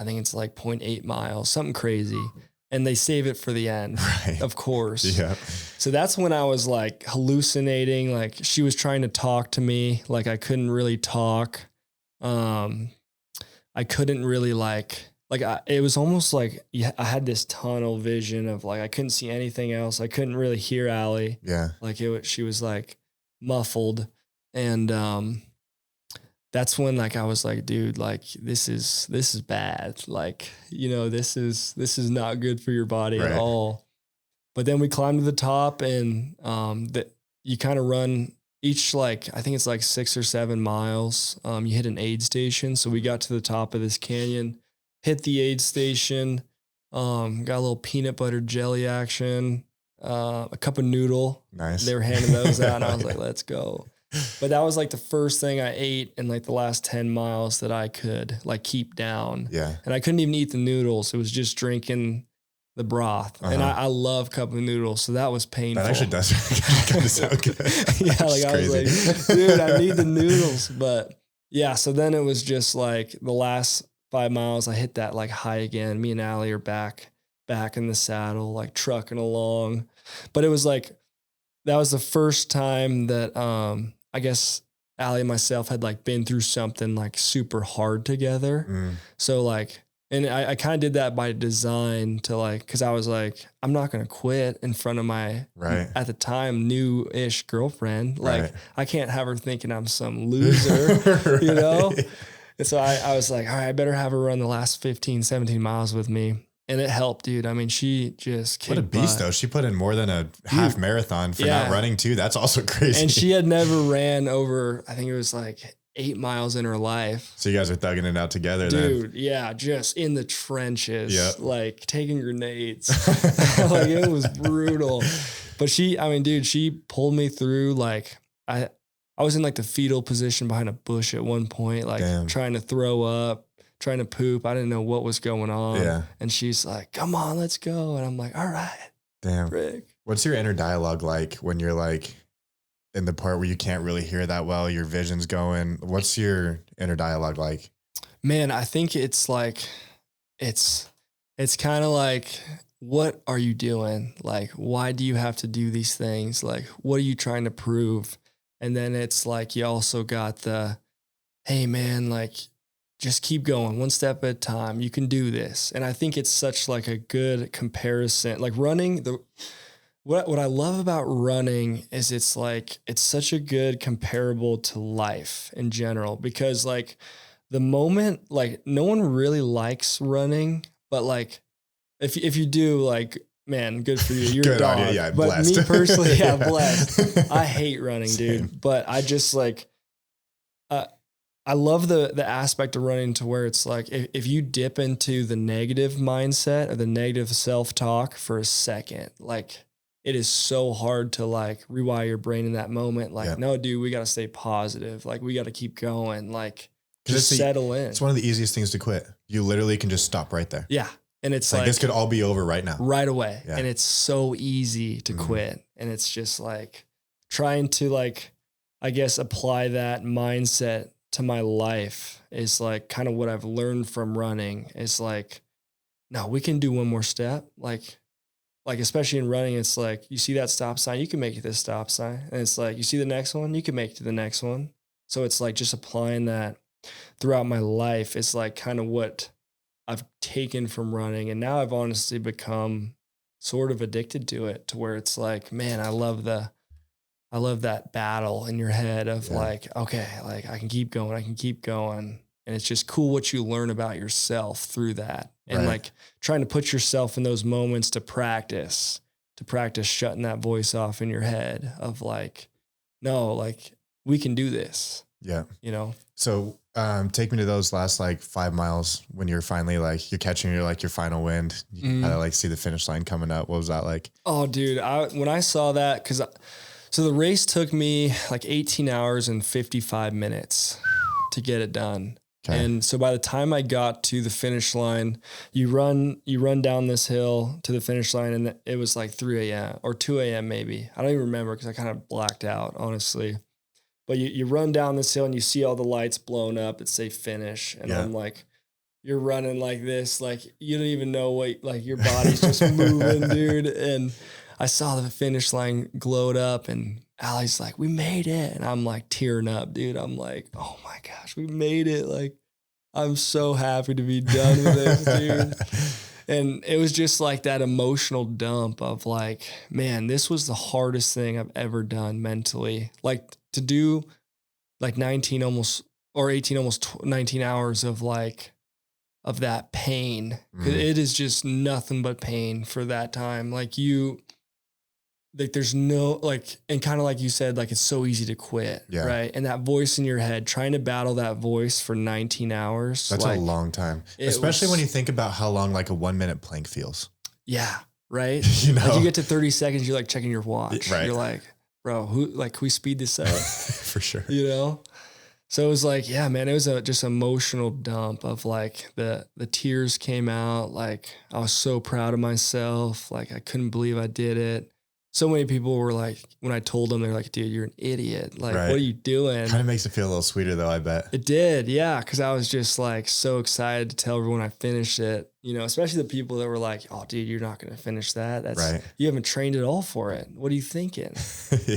B: I think it's like 0.8 miles, something crazy. And they save it for the end, right. Of course. Yeah. So that's when I was like hallucinating. Like she was trying to talk to me. Like I couldn't really talk. I couldn't really it was almost like I had this tunnel vision of like, I couldn't see anything else. I couldn't really hear Allie.
A: Yeah.
B: Like she was like muffled. And, that's when like I was like, dude, like this is bad. Like, this is not good for your body at all. But then we climbed to the top and you kind of run each I think it's like 6 or 7 miles. You hit an aid station. So we got to the top of this canyon, hit the aid station, got a little peanut butter jelly action, a cup of noodle.
A: Nice.
B: They were handing those out and I was like, let's go. But that was like the first thing I ate in like the last 10 miles that I could like keep down.
A: Yeah.
B: And I couldn't even eat the noodles. It was just drinking the broth. And I love cup of noodles. So that was painful.
A: That actually does kind of sound good.
B: Yeah. Like I was like, dude, I need the noodles. But yeah. So then it was just like the last 5 miles, I hit that like high again. Me and Allie are back in the saddle, like trucking along. But it was like, that was the first time that, I guess Allie and myself had like been through something like super hard together. So like And I kind of did that by design to like, cause I was like, I'm not going to quit in front of my, at the time, new-ish girlfriend. Like I can't have her thinking I'm some loser, you know? And so I was like, all right, I better have her run the last 15, 17 miles with me. And it helped, dude. I mean, she just kicked
A: What a beast, though. She put in more than a half marathon for not running, too. That's also crazy.
B: And she had never ran over, I think it was like 8 miles in her life.
A: So you guys are thugging it out together,
B: dude,
A: then?
B: Yeah, just in the trenches, like taking grenades. Like it was brutal. But she pulled me through. Like I was in like the fetal position behind a bush at one point, like trying to throw up, trying to poop. I didn't know what was going on.
A: Yeah.
B: And she's like, come on, let's go. And I'm like, all right.
A: Damn.
B: Frick.
A: What's your inner dialogue like when you're like in the part where you can't really hear that well, your vision's going? What's your inner dialogue like?
B: Man, I think it's like, it's kind of like, what are you doing? Like, why do you have to do these things? Like, what are you trying to prove? And then it's like, you also got the, hey man, like just keep going one step at a time. You can do this. And I think it's such like a good comparison, like running what I love about running is it's like, it's such a good comparable to life in general, because like the moment, like no one really likes running, but like if you do, like, man, good for you. You're a dog. But blessed. Me personally, blessed. I hate running, dude. But I just like, I love the aspect of running to where it's like, if you dip into the negative mindset or the negative self-talk for a second, like it is so hard to like rewire your brain in that moment. Like, no, dude, we got to stay positive. Like we got to keep going. Like just settle in.
A: It's one of the easiest things to quit. You literally can just stop right there.
B: Yeah. And it's like
A: this could all be over right now.
B: Right away. Yeah. And it's so easy to quit. And it's just like trying to like, I guess, apply that mindset to my life is like kind of what I've learned from running. Is like, no, we can do one more step. Like especially in running, it's like you see that stop sign, you can make it to this stop sign. And it's like, you see the next one, you can make it to the next one. So it's like just applying that throughout my life. It's like kind of what I've taken from running. And now I've honestly become sort of addicted to it, to where it's like, man, I love that battle in your head of like, okay, like I can keep going. And it's just cool what you learn about yourself through that. And like trying to put yourself in those moments to practice shutting that voice off in your head of like, no, like we can do this.
A: Yeah.
B: You know? So,
A: take me to those last like 5 miles when you're finally like, you're catching your final wind. You can kind of like see the finish line coming up. What was that like?
B: Oh dude. When I saw that, so the race took me like 18 hours and 55 minutes to get it done. Okay. And so by the time I got to the finish line, you run down this hill to the finish line, and it was like 3 a.m. or 2 a.m. maybe. I don't even remember because I kind of blacked out, honestly. But you run down this hill and you see all the lights blown up that say finish. And I'm like, you're running like this, like you don't even know what, like your body's just moving, dude. And I saw the finish line glowed up, and Allie's like, we made it. And I'm like tearing up, dude. I'm like, oh my gosh, we made it. Like, I'm so happy to be done with this, dude. And it was just like that emotional dump of like, man, this was the hardest thing I've ever done mentally. Like to do like 19 hours of like, of that pain. It is just nothing but pain for that time. Like there's no like, and kind of like you said, like it's so easy to quit, right? And that voice in your head, trying to battle that voice for 19 hours.
A: That's like, a long time, especially when you think about how long like a 1 minute plank feels.
B: Yeah. Right.
A: You know,
B: like you get to 30 seconds, you're like checking your watch.
A: Right.
B: You're like, bro, can we speed this up?
A: For sure.
B: You know? So it was like, yeah, man, it was a just emotional dump of like the tears came out. Like I was so proud of myself. Like I couldn't believe I did it. So many people were like, when I told them, they're like, dude, you're an idiot. Like, what are you doing?
A: Kind of makes it feel a little sweeter though, I bet.
B: It did. Yeah. Cause I was just like so excited to tell everyone I finished it, you know, especially the people that were like, oh dude, you're not going to finish that. You haven't trained at all for it. What are you thinking?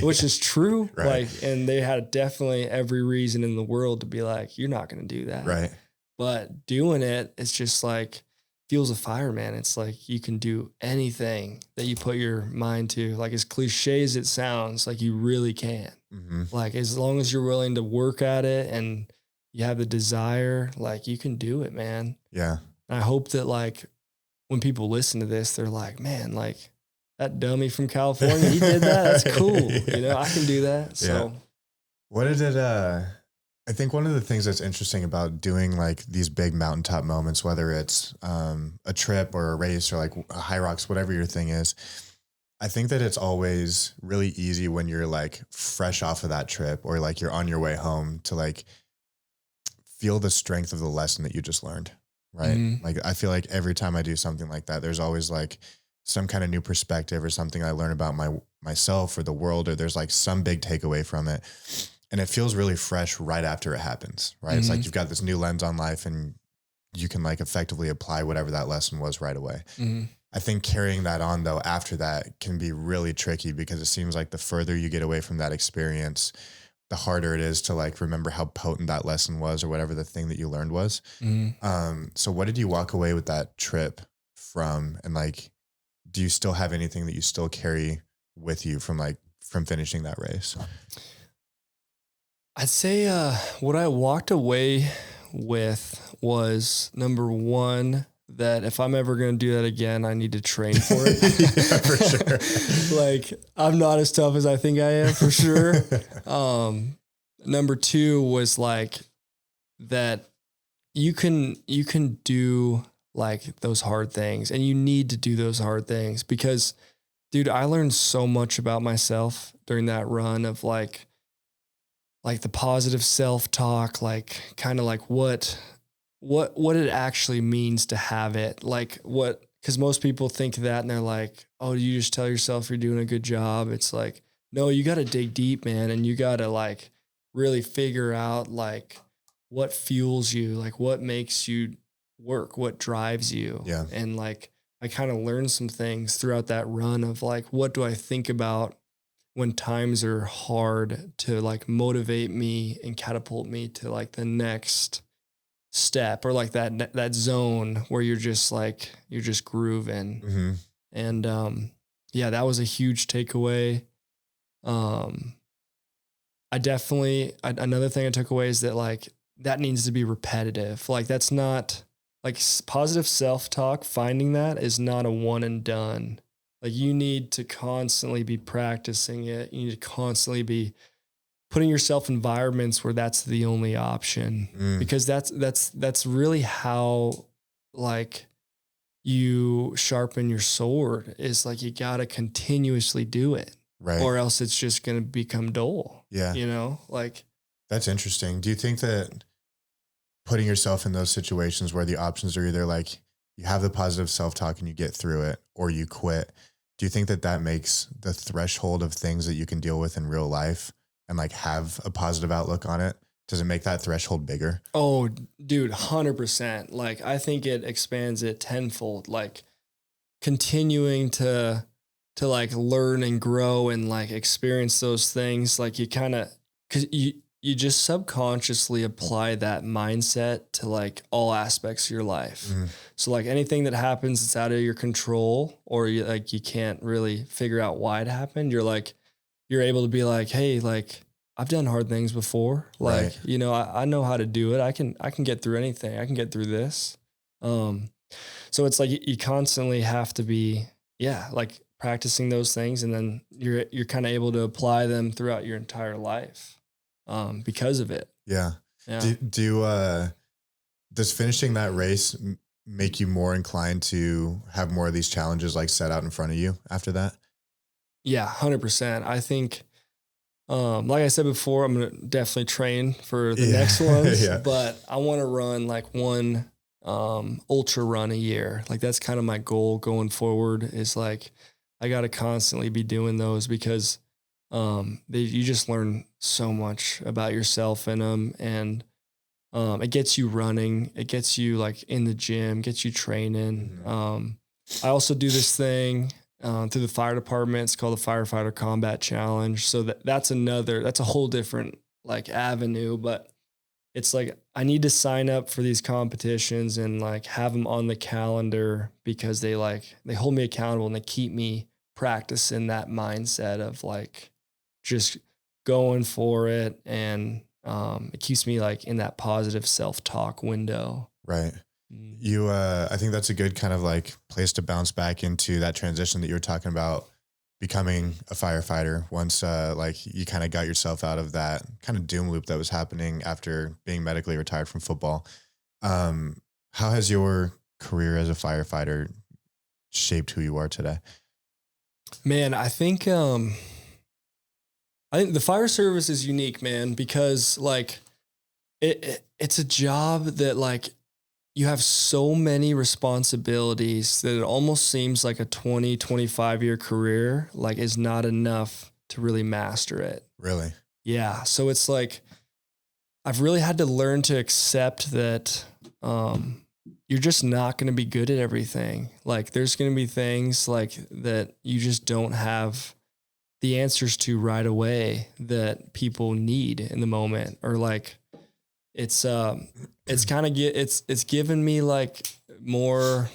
B: Which is true. Like, and they had definitely every reason in the world to be like, you're not going to do that.
A: Right.
B: But doing it, it's just like, fuels a fire, man. It's like you can do anything that you put your mind to. Like as cliche as it sounds, like you really can.
A: Mm-hmm.
B: Like as long as you're willing to work at it and you have the desire, like you can do it, man.
A: Yeah.
B: And I hope that like when people listen to this, they're like, man, like that dummy from California, he did that. That's cool.
A: Yeah.
B: You know, I can do that. So
A: what did it, I think one of the things that's interesting about doing like these big mountaintop moments, whether it's a trip or a race or like a high rocks, whatever your thing is, I think that it's always really easy when you're like fresh off of that trip or like you're on your way home to like feel the strength of the lesson that you just learned. Right.
B: Mhm.
A: Like I feel like every time I do something like that, there's always like some kind of new perspective or something I learn about myself or the world, or there's like some big takeaway from it. And it feels really fresh right after it happens. Right. It's like you've got this new lens on life and you can like effectively apply whatever that lesson was right away. I think carrying that on though, after that can be really tricky because it seems like the further you get away from that experience, the harder it is to like remember how potent that lesson was or whatever the thing that you learned was. So what did you walk away with that trip from? And like, do you still have anything that you still carry with you from finishing that race?
B: I'd say what I walked away with was number one, that if I'm ever going to do that again, I need to train for it.
A: Yeah, for sure.
B: Like I'm not as tough as I think I am for sure. Number two was like that you can do like those hard things, and you need to do those hard things because dude, I learned so much about myself during that run of like the positive self-talk, like kind of like what it actually means to have it. Like what, because most people think that and they're like, oh, you just tell yourself you're doing a good job. It's like, no, you got to dig deep, man. And you got to like really figure out like what fuels you, like what makes you work, what drives you.
A: Yeah.
B: And like, I kind of learned some things throughout that run of like, what do I think about when times are hard to like motivate me and catapult me to like the next step, or like that zone where you're just grooving.
A: Mm-hmm.
B: And yeah, that was a huge takeaway. Another thing I took away is that like that needs to be repetitive. Like that's not like positive self-talk, finding that is not a one and done. Like you need to constantly be practicing it. You need to constantly be putting yourself in environments where that's the only option, because that's really how like you sharpen your sword, is like, you got to continuously do it,
A: right?
B: Or else it's just going to become dull.
A: Yeah.
B: You know, like
A: that's interesting. Do you think that putting yourself in those situations where the options are either like you have the positive self-talk and you get through it, or you quit, do you think that makes the threshold of things that you can deal with in real life and like have a positive outlook on it? Does it make that threshold bigger?
B: Oh, dude, 100%. Like, I think it expands it tenfold, like continuing to like learn and grow and like experience those things. Like you kind of, cause you just subconsciously apply that mindset to like all aspects of your life. So like anything that happens that's out of your control, or you can't really figure out why it happened, you're able to be like, hey, like I've done hard things before. Like,
A: right.
B: You know, I know how to do it. I can get through anything. I can get through this. So it's like you constantly have to be, like practicing those things, and then you're kind of able to apply them throughout your entire life. Because of it.
A: Yeah. Does finishing that race make you more inclined to have more of these challenges like set out in front of you after that?
B: Yeah, 100%. I think, like I said before, I'm going to definitely train for the next ones, but I want to run like one ultra run a year. Like that's kind of my goal going forward, is like, I got to constantly be doing those, because you just learn so much about yourself in them, and it gets you running, it gets you like in the gym, gets you training. I also do this thing through the fire department. It's called the Firefighter Combat Challenge. So that's a whole different like avenue, but it's like I need to sign up for these competitions and like have them on the calendar because they hold me accountable and they keep me practicing that mindset of like just going for it. And it keeps me like in that positive self-talk window.
A: Right. I think that's a good kind of like place to bounce back into that transition that you were talking about, becoming a firefighter once like you kind of got yourself out of that kind of doom loop that was happening after being medically retired from football. How has your career as a firefighter shaped who you are today?
B: Man, I think the fire service is unique, man, because like it's a job that like you have so many responsibilities that it almost seems like a 20, 25 year career, like is not enough to really master it.
A: Really?
B: Yeah. So it's like, I've really had to learn to accept that, you're just not going to be good at everything. Like there's going to be things like that you just don't have the answers to right away that people need in the moment, or like, it's kind of it's given me like more,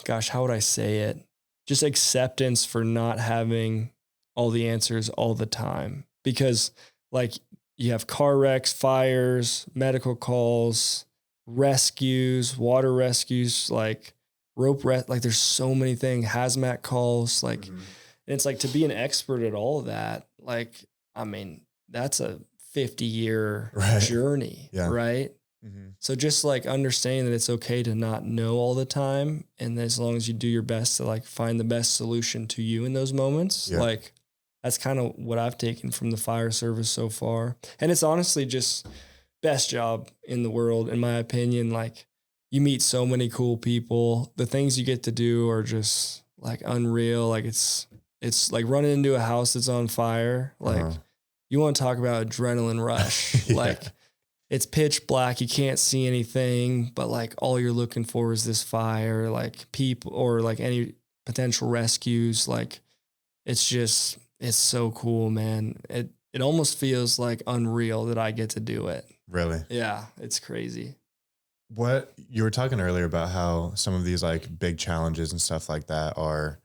B: gosh, how would I say it? Just acceptance for not having all the answers all the time, because like you have car wrecks, fires, medical calls, rescues, water rescues, like like there's so many things, hazmat calls, like, and it's like to be an expert at all of that. Like, I mean, that's a 50-year journey, right? Mm-hmm. So just like understanding that it's okay to not know all the time. And as long as you do your best to like find the best solution to you in those moments, like that's kind of what I've taken from the fire service so far. And it's honestly just best job in the world, in my opinion. Like you meet so many cool people. The things you get to do are just like unreal. Like it's like running into a house that's on fire. Like, you want to talk about adrenaline rush. Like it's pitch black. You can't see anything, but like all you're looking for is this fire, like people or like any potential rescues. Like it's so cool, man. It almost feels like unreal that I get to do it.
A: Really?
B: Yeah. It's crazy.
A: What you were talking earlier about how some of these like big challenges and stuff like that are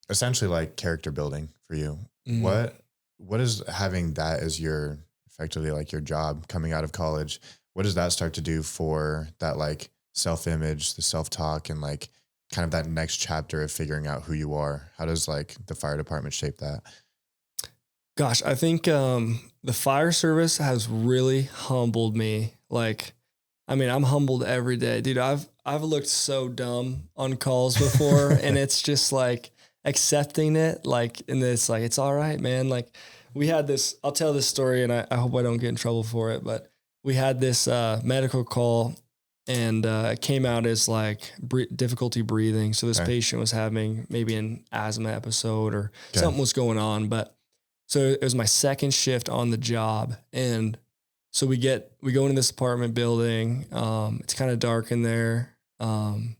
A: essentially like character building for you. Mm. What is having that as your effectively like your job coming out of college? What does that start to do for that like self-image, the self-talk, and like kind of that next chapter of figuring out who you are? How does like the fire department shape that?
B: Gosh, I think the fire service has really humbled me. Like, I mean, I'm humbled every day, dude. I've looked so dumb on calls before, and it's just like accepting it, like, and it's like, it's all right, man. Like we had this, I'll tell this story and I hope I don't get in trouble for it, but we had this medical call and it came out as like difficulty breathing. So this patient was having maybe an asthma episode or something was going on. But so it was my second shift on the job. And so we go into this apartment building. It's kind of dark in there. And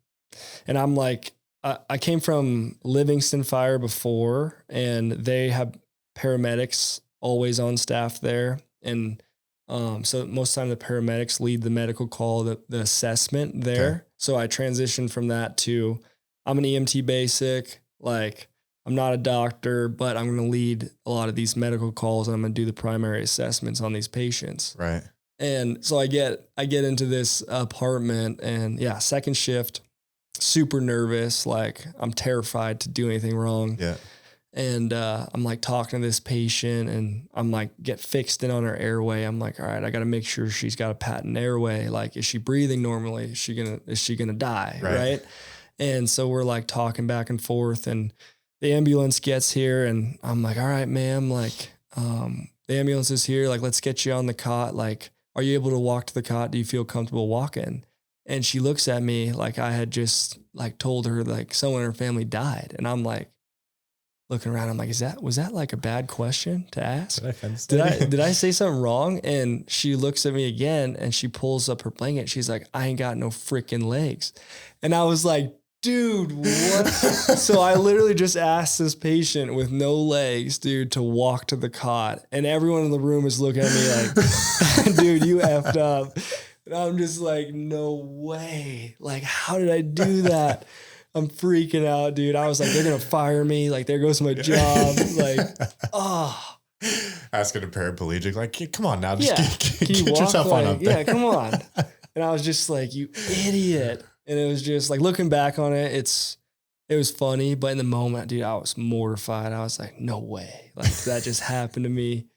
B: I'm like, I came from Livingston Fire before, and they have paramedics always on staff there. And so most of the time the paramedics lead the medical call, the assessment there. Okay. So I transitioned from that to, I'm an EMT basic, like I'm not a doctor, but I'm going to lead a lot of these medical calls and I'm going to do the primary assessments on these patients.
A: Right.
B: And so I get into this apartment and second shift, super nervous. Like I'm terrified to do anything wrong. Yeah. And I'm like talking to this patient and I'm like get fixed in on her airway. I'm like, all right, I got to make sure she's got a patent airway. Like, is she breathing normally? Is she gonna die? Right. And so we're like talking back and forth and the ambulance gets here and I'm like, all right, ma'am, like the ambulance is here. Like, let's get you on the cot. Like, are you able to walk to the cot? Do you feel comfortable walking? And she looks at me like I had just like told her like someone in her family died. And I'm like looking around. I'm like, was that like a bad question to ask? Did I say something wrong? And she looks at me again and she pulls up her blanket. She's like, I ain't got no freaking legs. And I was like, dude, what? So I literally just asked this patient with no legs, dude, to walk to the cot. And everyone in the room is looking at me like, dude, you effed up. And I'm just like, no way. Like, how did I do that? I'm freaking out, dude. I was like, they're going to fire me. Like, there goes my job. Like, oh.
A: Asking a paraplegic, like, come on now.
B: Just
A: get yourself on up there.
B: Yeah, come on. And I was just like, you idiot. And it was just like, looking back on it, it was funny. But in the moment, dude, I was mortified. I was like, no way. Like, that just happened to me.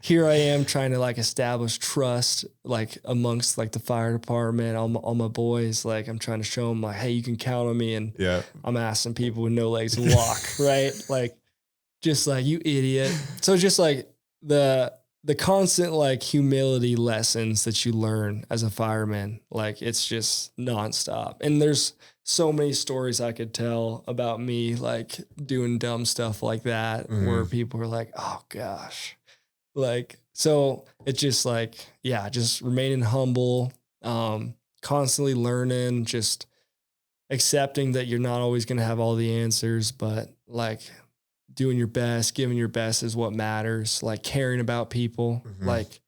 B: Here I am trying to like establish trust, like amongst like the fire department, all my boys. Like, I'm trying to show them like, hey, you can count on me. And
A: yeah,
B: I'm asking people with no legs to walk, right? Like, just like, you idiot. So just like the constant like humility lessons that you learn as a fireman, like it's just nonstop. And there's so many stories I could tell about me, like doing dumb stuff like that, where people are like, oh gosh. Like, so it's just like, yeah, just remaining humble, constantly learning, just accepting that you're not always going to have all the answers, but like doing your best, giving your best is what matters. Like caring about people. Like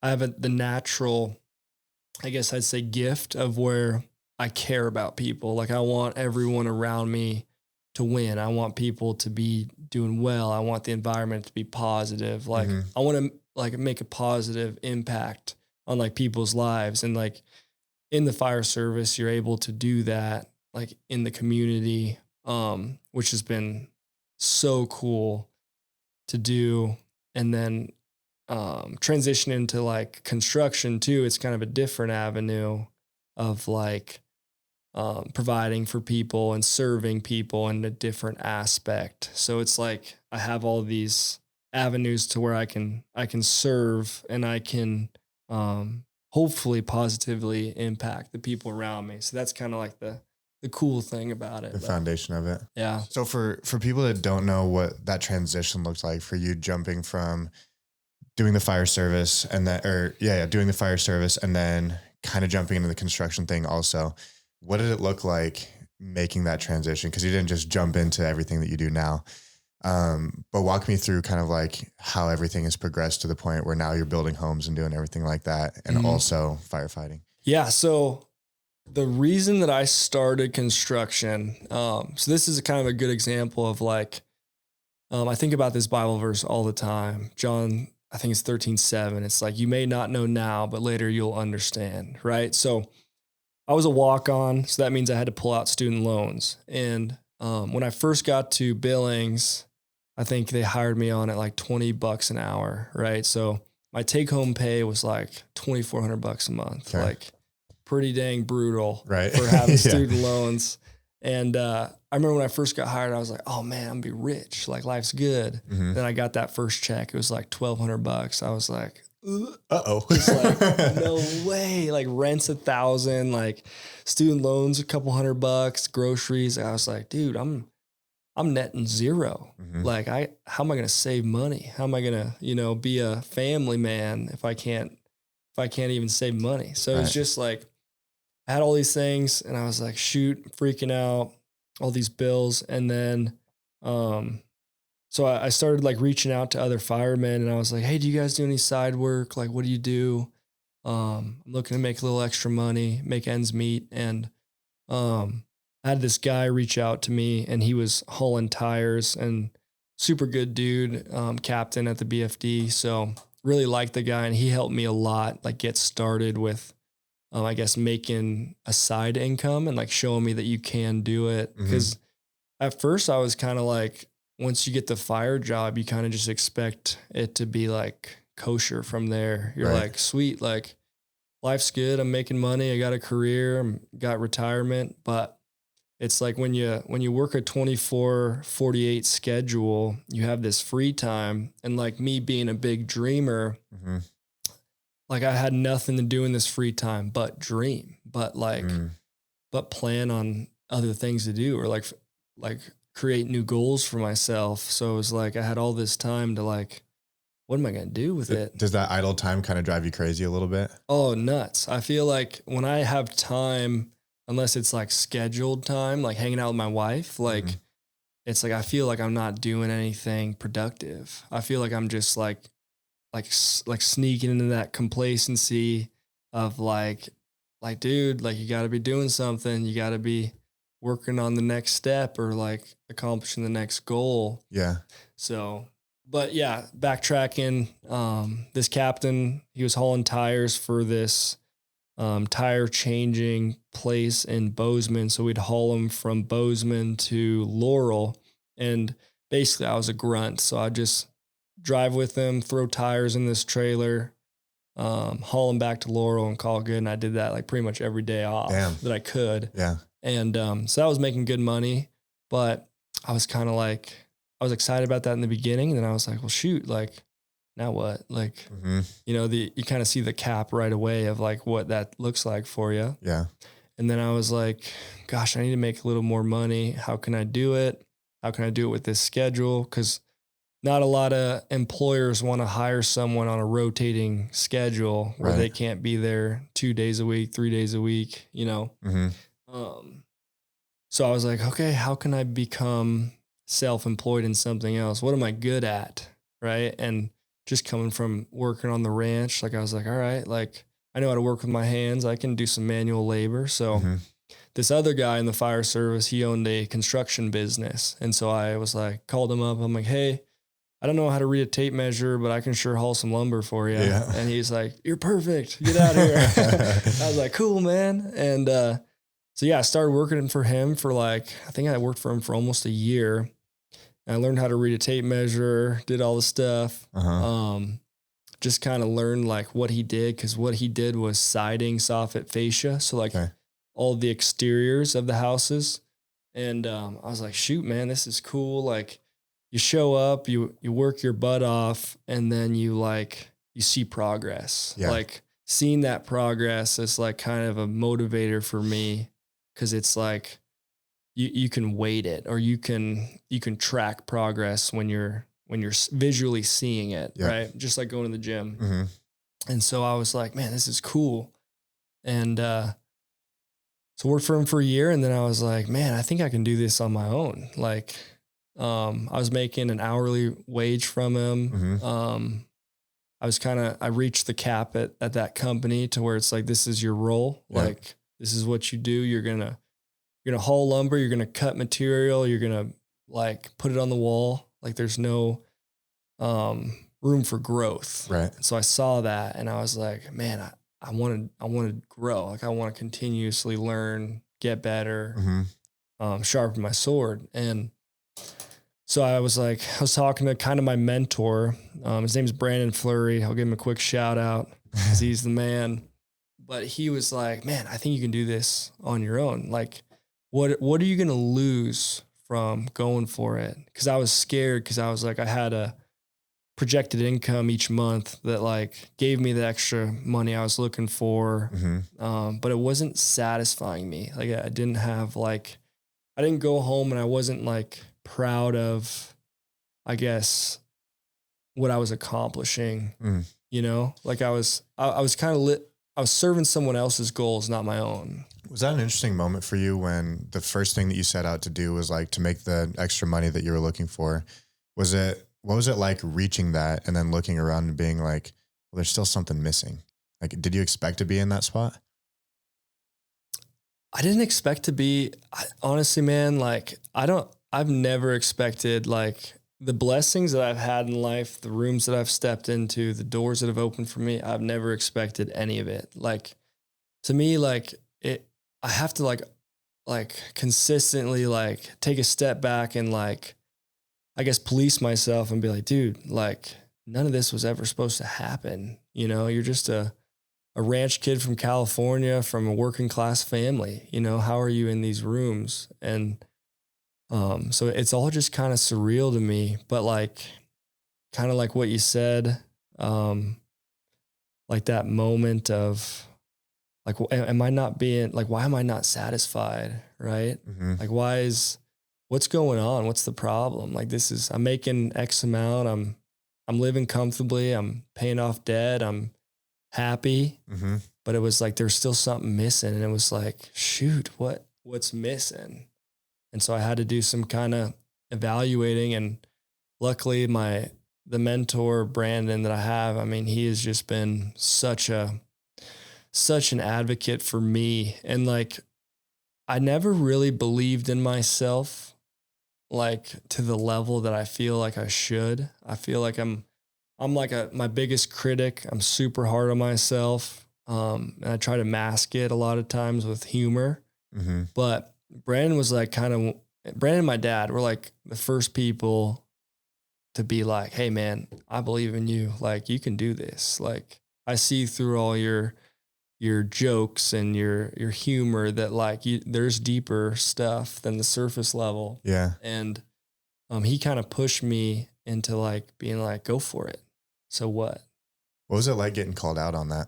B: I have the natural, I guess I'd say, gift of where I care about people. Like I want everyone around me to win. I want people to be doing well. I want the environment to be positive. Like I want to like make a positive impact on like people's lives. And like in the fire service, you're able to do that like in the community, which has been so cool to do. And then transition into like construction too. It's kind of a different avenue of like providing for people and serving people in a different aspect. So it's like I have all these avenues to where I can serve and I can hopefully positively impact the people around me. So that's kind of like the cool thing about it.
A: The foundation of it.
B: Yeah.
A: So for people that don't know what that transition looked like for you, jumping from doing the fire service and then, doing the fire service and then kind of jumping into the construction thing also. What did it look like making that transition? Because you didn't just jump into everything that you do now. But walk me through kind of like how everything has progressed to the point where now you're building homes and doing everything like that, and also firefighting.
B: Yeah. So the reason that I started construction, so this is a kind of a good example of like, I think about this Bible verse all the time. John, I think it's 13:7. It's like, you may not know now, but later you'll understand. Right. So I was a walk-on, so that means I had to pull out student loans. And when I first got to Billings, I think they hired me on at like $20 an hour, right? So my take-home pay was like $2,400 a month, like pretty dang brutal,
A: right,
B: for having student loans. And I remember when I first got hired, I was like, oh man, I'm gonna be rich, like life's good. Then I got that first check, it was like $1,200. I was like,
A: uh-oh.
B: Just like, no way. Like rent's $1,000, like student loans, a couple $100, groceries. I was like, dude, I'm netting zero. Like how am I going to save money? How am I going to, be a family man if I can't even save money? So it's just like, I had all these things and I was like, shoot, freaking out, all these bills. And then, so I started like reaching out to other firemen and I was like, hey, do you guys do any side work? Like, what do you do? I'm looking to make a little extra money, make ends meet. And I had this guy reach out to me and he was hauling tires and super good dude, captain at the BFD. So really liked the guy and he helped me a lot, like get started with, I guess, making a side income and like showing me that you can do it. Because at first I was kind of like, once you get the fire job, you kind of just expect it to be like kosher from there. You're like, sweet, like life's good. I'm making money. I got a career. Got retirement. But it's like when you work a 24/48 schedule, you have this free time. And like me being a big dreamer, like I had nothing to do in this free time but dream, but like, but plan on other things to do or like create new goals for myself. So it was like, I had all this time to like, what am I going to do with it?
A: Does that idle time kind of drive you crazy a little bit?
B: Oh, nuts. I feel like when I have time, unless it's like scheduled time, like hanging out with my wife, like it's like I feel like I'm not doing anything productive. I feel like I'm just like sneaking into that complacency of like dude, like you got to be doing something. You got to be working on the next step or like accomplishing the next goal.
A: Yeah.
B: So, but yeah, backtracking, this captain, he was hauling tires for this tire changing place in Bozeman. So we'd haul them from Bozeman to Laurel. And basically I was a grunt. So I'd just drive with them, throw tires in this trailer, haul them back to Laurel and call it good. And I did that like pretty much every day off that I could.
A: Yeah.
B: And so that was making good money, but I was kind of like, I was excited about that in the beginning. And then I was like, well, shoot, like now what? Like, you know, you kind of see the cap right away of like what that looks like for you.
A: Yeah.
B: And then I was like, gosh, I need to make a little more money. How can I do it? How can I do it with this schedule? Because not a lot of employers want to hire someone on a rotating schedule where they can't be there 2 days a week, 3 days a week, you know? So I was like, okay, how can I become self-employed in something else? What am I good at? Right. And just coming from working on the ranch, like I was like, all right, like I know how to work with my hands. I can do some manual labor. So this other guy in the fire service, he owned a construction business. And so I was like, called him up. I'm like, hey, I don't know how to read a tape measure, but I can sure haul some lumber for you. Yeah. And he's like, you're perfect. Get out of here. I was like, cool, man. And so yeah, I started working for him for like, I think I worked for him for almost a year. And I learned how to read a tape measure, did all the stuff. Just kind of learned like what he did, because what he did was siding, soffit, fascia. So like all the exteriors of the houses. And I was like, shoot, man, this is cool. Like you show up, you work your butt off, and then you see progress. Like seeing that progress is like kind of a motivator for me, because it's like you can weight it, or you can track progress when you're visually seeing it, right? Just like going to the gym. And so I was like, man, this is cool. And so worked for him for a year, and then I was like, man, I think I can do this on my own. Like I was making an hourly wage from him. I reached the cap at that company to where it's like, this is your role. Like this is what you do. You're gonna haul lumber, you're gonna cut material, you're gonna like put it on the wall. Like there's no room for growth. Right. So I saw that and I was like, man, I want to grow. Like I want to continuously learn, get better, sharpen my sword. And so I was talking to kind of my mentor. His name's Brandon Fleury. I'll give him a quick shout out because he's the man. But he was like, man, I think you can do this on your own. Like, what are you going to lose from going for it? Because I was scared, because I was like, I had a projected income each month that like gave me the extra money I was looking for. But it wasn't satisfying me. Like I didn't go home and I wasn't like proud of, I guess, what I was accomplishing, you know, like I was kind of I was serving someone else's goals, not my own.
A: Was that an interesting moment for you when the first thing that you set out to do was like to make the extra money that you were looking for? What was it like reaching that and then looking around and being like, well, there's still something missing? Like, did you expect to be in that spot?
B: I didn't expect to be, honestly, man, like I've never expected like the blessings that I've had in life, the rooms that I've stepped into, the doors that have opened for me. I've never expected any of it. Like to me, like I have to like consistently like take a step back and like, I guess, police myself and be like, dude, like none of this was ever supposed to happen. You know, you're just a ranch kid from California, from a working class family. You know, how are you in these rooms? And so it's all just kind of surreal to me, but like, kind of like what you said, like that moment of like, am I not being like, why am I not satisfied? Right. Like, what's going on? What's the problem? Like I'm making X amount. I'm living comfortably. I'm paying off debt. I'm happy, but it was like, there's still something missing. And it was like, shoot, what's missing? And so I had to do some kind of evaluating, and luckily the mentor, Brandon, that I have, I mean, he has just been such an advocate for me. And like, I never really believed in myself, like to the level that I feel like I should. I feel like I'm like my biggest critic. I'm super hard on myself. And I try to mask it a lot of times with humor, but Brandon was like Brandon and my dad were like the first people to be like, hey man, I believe in you. Like, you can do this. Like, I see through all your jokes and your humor that like there's deeper stuff than the surface level.
A: Yeah.
B: And he kind of pushed me into like being like, go for it. So what?
A: What was it like getting called out on that?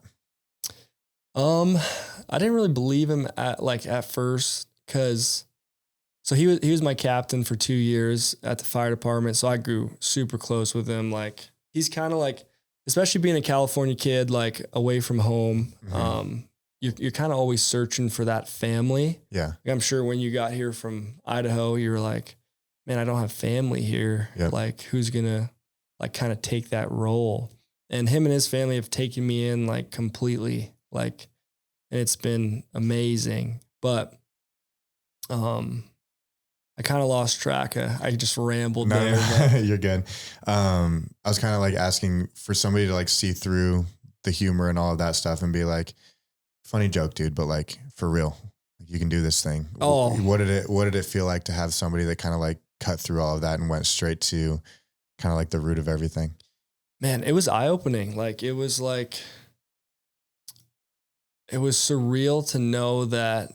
B: I didn't really believe him at first, because so he was my captain for 2 years at the fire department. So I grew super close with him. Like, he's kind of like, especially being a California kid, like away from home, you're kind of always searching for that family.
A: Yeah.
B: Like, I'm sure when you got here from Idaho, you were like, man, I don't have family here.
A: Yep.
B: Like, who's gonna like kind of take that role? And him and his family have taken me in like completely, like, and it's been amazing. But I kind of lost track. I just rambled there.
A: No, you're good. I was kind of like asking for somebody to like see through the humor and all of that stuff and be like, funny joke, dude, but like, for real, you can do this thing.
B: Oh,
A: what did it feel like to have somebody that kind of like cut through all of that and went straight to kind of like the root of everything?
B: Man, it was eye-opening. Like, it was surreal to know that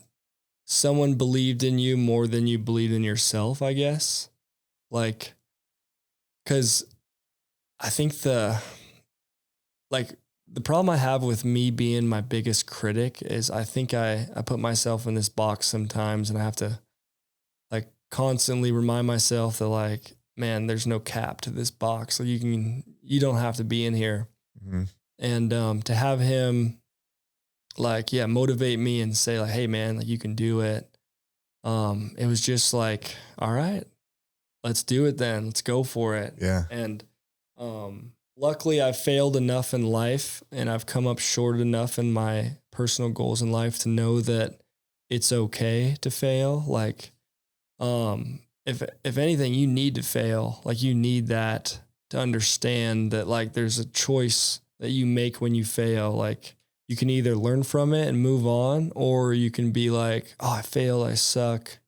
B: someone believed in you more than you believed in yourself, I guess. Like, because I think the problem I have with me being my biggest critic is I think I put myself in this box sometimes, and I have to like constantly remind myself that like, man, there's no cap to this box. So you don't have to be in here. And to have him like, yeah, motivate me and say like, hey man, like, you can do it. It was just like, all right, let's do it then. Let's go for it.
A: Yeah.
B: And luckily I've failed enough in life, and I've come up short enough in my personal goals in life to know that it's okay to fail. Like, if anything, you need to fail. Like, you need that to understand that like there's a choice that you make when you fail. Like, you can either learn from it and move on, or you can be like, oh, I failed, I suck.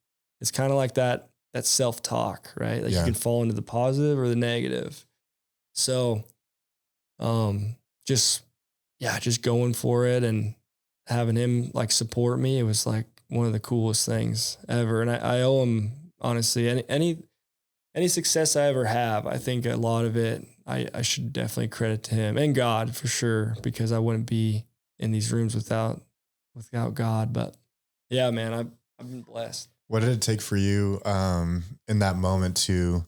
B: It's kind of like that self-talk, right? Like, you can fall into the positive or the negative. So, just going for it and having him like support me, it was like one of the coolest things ever. And I owe him, honestly, any success I ever have. I think a lot of it, I should definitely credit to him and God for sure, because I wouldn't be in these rooms without God. But yeah, man, I've been blessed.
A: What did it take for you in that moment to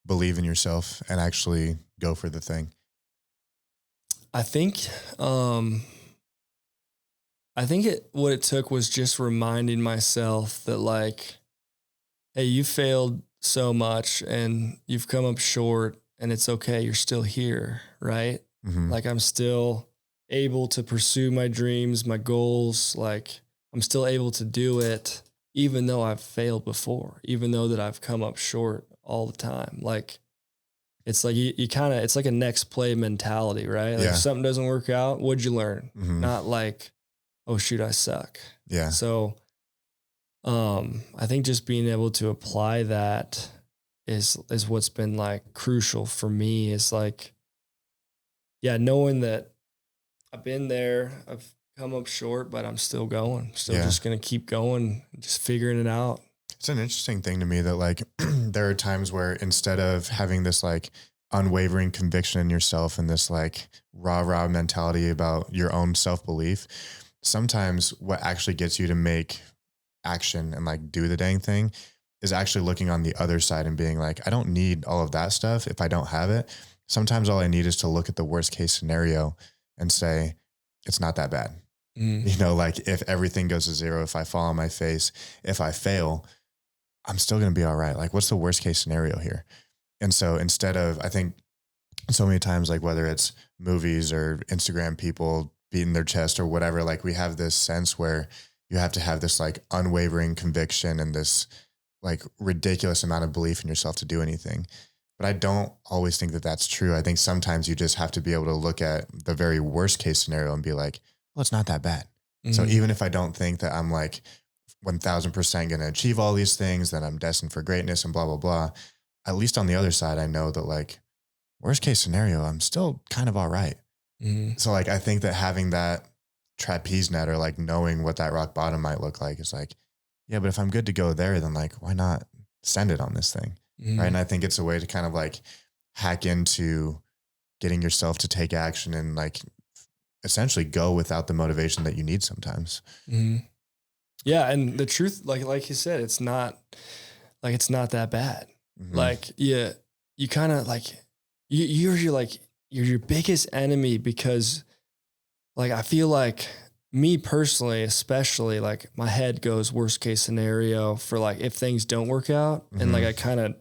A: believe in yourself and actually go for the thing?
B: I think what it took was just reminding myself that like, hey, you failed so much and you've come up short, and it's okay. You're still here, right? Like, I'm still able to pursue my dreams, my goals. Like, I'm still able to do it, even though I've failed before, even though that I've come up short all the time. Like, it's like you kind of, it's like a next play mentality, right? Like, if something doesn't work out, what'd you learn? Not like, oh shoot, I suck.
A: Yeah.
B: So, I think just being able to apply that is what's been like crucial for me, is like, yeah, knowing that I've been there, I've come up short, but I'm still going. Still just going to keep going, just figuring it out.
A: It's an interesting thing to me that like there are times where instead of having this like unwavering conviction in yourself and this like rah mentality about your own self-belief, sometimes what actually gets you to make action and like do the dang thing is actually looking on the other side and being like, I don't need all of that stuff if I don't have it. Sometimes all I need is to look at the worst case scenario and say, it's not that bad. You know, like if everything goes to zero, if I fall on my face, if I fail, I'm still going to be all right. Like, what's the worst case scenario here? And so instead of, I think so many times, like whether it's movies or Instagram people beating their chest or whatever, like we have this sense where you have to have this like unwavering conviction and this like ridiculous amount of belief in yourself to do anything. But I don't always think that that's true. I think sometimes you just have to be able to look at the very worst case scenario and be like, well, it's not that bad. So even if I don't think that I'm like 1000% going to achieve all these things, that I'm destined for greatness and blah, blah, blah, at least on the other side, I know that like worst case scenario, I'm still kind of all right. So like, I think that having that trapeze net or like knowing what that rock bottom might look like is like, yeah, but if I'm good to go there, then like, why not send it on this thing? Right. And I think it's a way to kind of like hack into getting yourself to take action and like essentially go without the motivation that you need sometimes.
B: Yeah. And the truth, like you said, it's not that bad. Like, yeah, you kind of like, you're your biggest enemy, because like, I feel like me personally, especially like my head goes worst case scenario for like, if things don't work out, and like, I kind of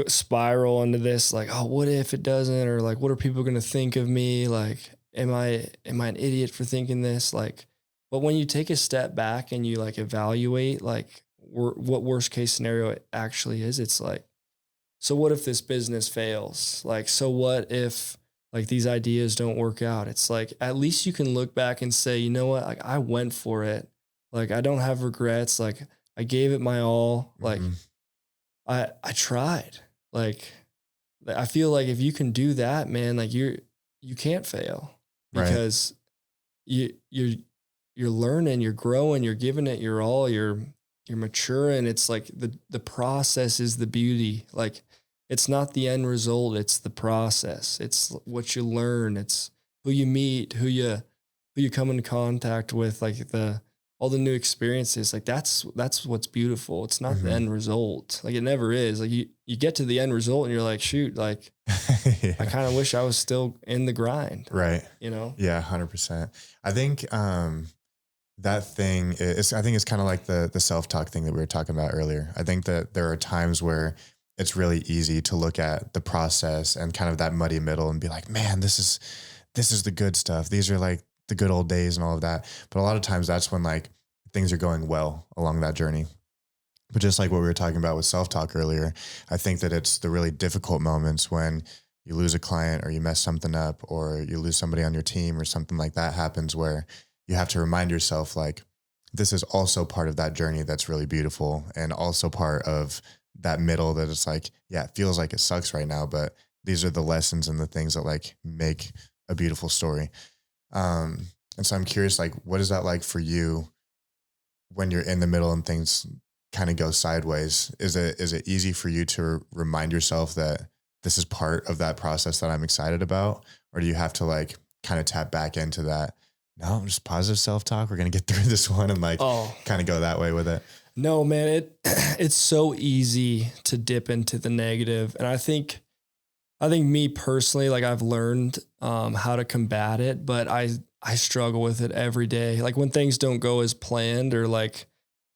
B: spiral into this, like, oh, what if it doesn't? Or like, what are people going to think of me? Like, am I an idiot for thinking this? Like, but when you take a step back and you like evaluate like what worst case scenario it actually is, it's like, so what if this business fails? Like, so what if like these ideas don't work out? It's like, at least you can look back and say, you know what? Like, I went for it. Like, I don't have regrets. Like, I gave it my all. Like, I tried. Like, I feel like if you can do that, man, like you can't fail, because you're learning, you're growing, you're giving it your all, you're maturing. It's like the process is the beauty. Like, it's not the end result, it's the process. It's what you learn. It's who you meet, who you come into contact with, like all the new experiences. Like, that's what's beautiful. It's not the end result. Like, it never is. Like, you get to the end result and you're like, shoot, like I kind of wish I was still in the grind.
A: Right.
B: You know?
A: Yeah, 100%. I think that thing is, I think it's kind of like the self-talk thing that we were talking about earlier. I think that there are times where it's really easy to look at the process and kind of that muddy middle and be like, man, this is the good stuff. These are like the good old days and all of that. But a lot of times that's when like things are going well along that journey. But just like what we were talking about with self-talk earlier, I think that it's the really difficult moments when you lose a client or you mess something up or you lose somebody on your team or something like that happens, where you have to remind yourself, like, this is also part of that journey that's really beautiful, and also part of that middle that it's like, yeah, it feels like it sucks right now, but these are the lessons and the things that like make a beautiful story. And so I'm curious, like, what is that like for you when you're in the middle and things kind of go sideways? Is it easy for you to remind yourself that this is part of that process that I'm excited about? Or do you have to like kind of tap back into that? No, just positive self-talk. We're going to get through this one and like kind of go that way with it.
B: No, man, it's so easy to dip into the negative. And I think me personally, like, I've learned how to combat it, but I struggle with it every day. Like, when things don't go as planned, or like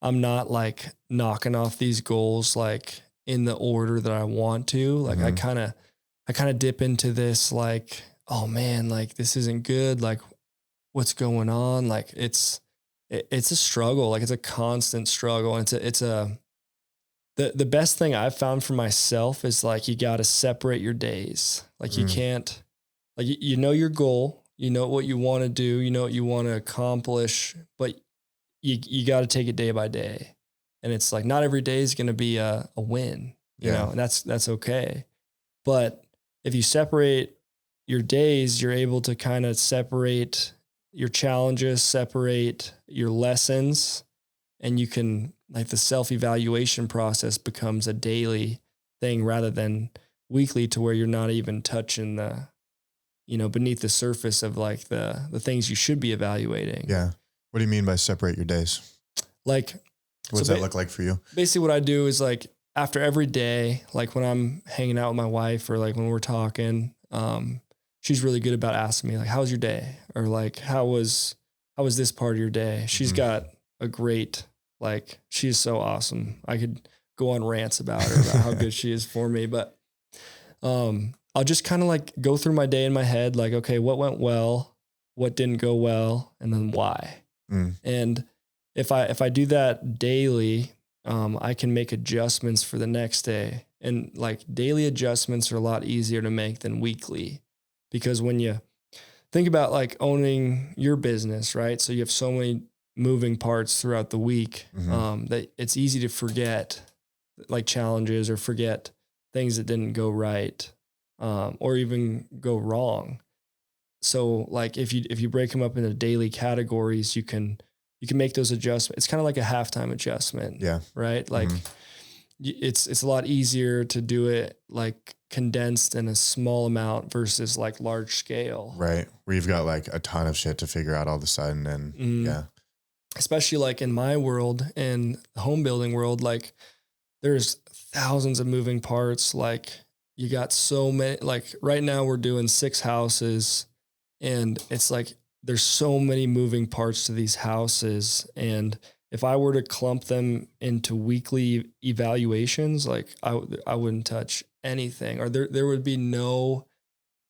B: I'm not like knocking off these goals like in the order that I want to, like I kind of dip into this like, oh man, like this isn't good. Like, what's going on? Like, it's a struggle. Like, it's a constant struggle. And the best thing I've found for myself is like, you got to separate your days. Like, you can't, like, you know your goal, you know what you want to do, you know what you want to accomplish, but you got to take it day by day. And it's like, not every day is going to be a win, you know, and that's okay. But if you separate your days, you're able to kind of separate your challenges, separate your lessons, and you can, like, the self-evaluation process becomes a daily thing rather than weekly, to where you're not even touching the, beneath the surface of like the things you should be evaluating.
A: Yeah. What do you mean by separate your days?
B: Like,
A: what does that look like for you?
B: Basically what I do is, like, after every day, like when I'm hanging out with my wife, or like when we're talking, she's really good about asking me like, how was your day? Or like, how was how was this part of your day? She's
A: Mhm.
B: got a great, like, she's so awesome. I could go on rants about her, about how good she is for me, but I'll just kind of like go through my day in my head, like, okay, what went well, what didn't go well, and then why.
A: Mm.
B: And if I do that daily, I can make adjustments for the next day. And like daily adjustments are a lot easier to make than weekly, because when you think about like owning your business, right? So you have so many moving parts throughout the week, that it's easy to forget like challenges or forget things that didn't go right, or even go wrong. So like if you break them up into daily categories, you can make those adjustments. It's kind of like a halftime adjustment,
A: Yeah.
B: right? Like it's a lot easier to do it like condensed in a small amount versus like large scale.
A: Right. Where you've got like a ton of shit to figure out all of a sudden. And yeah.
B: Especially like in my world, in the home building world, like there's thousands of moving parts. Like you got so many, like right now we're doing 6 houses, and it's like there's so many moving parts to these houses. And if I were to clump them into weekly evaluations, like I wouldn't touch anything, or there would be no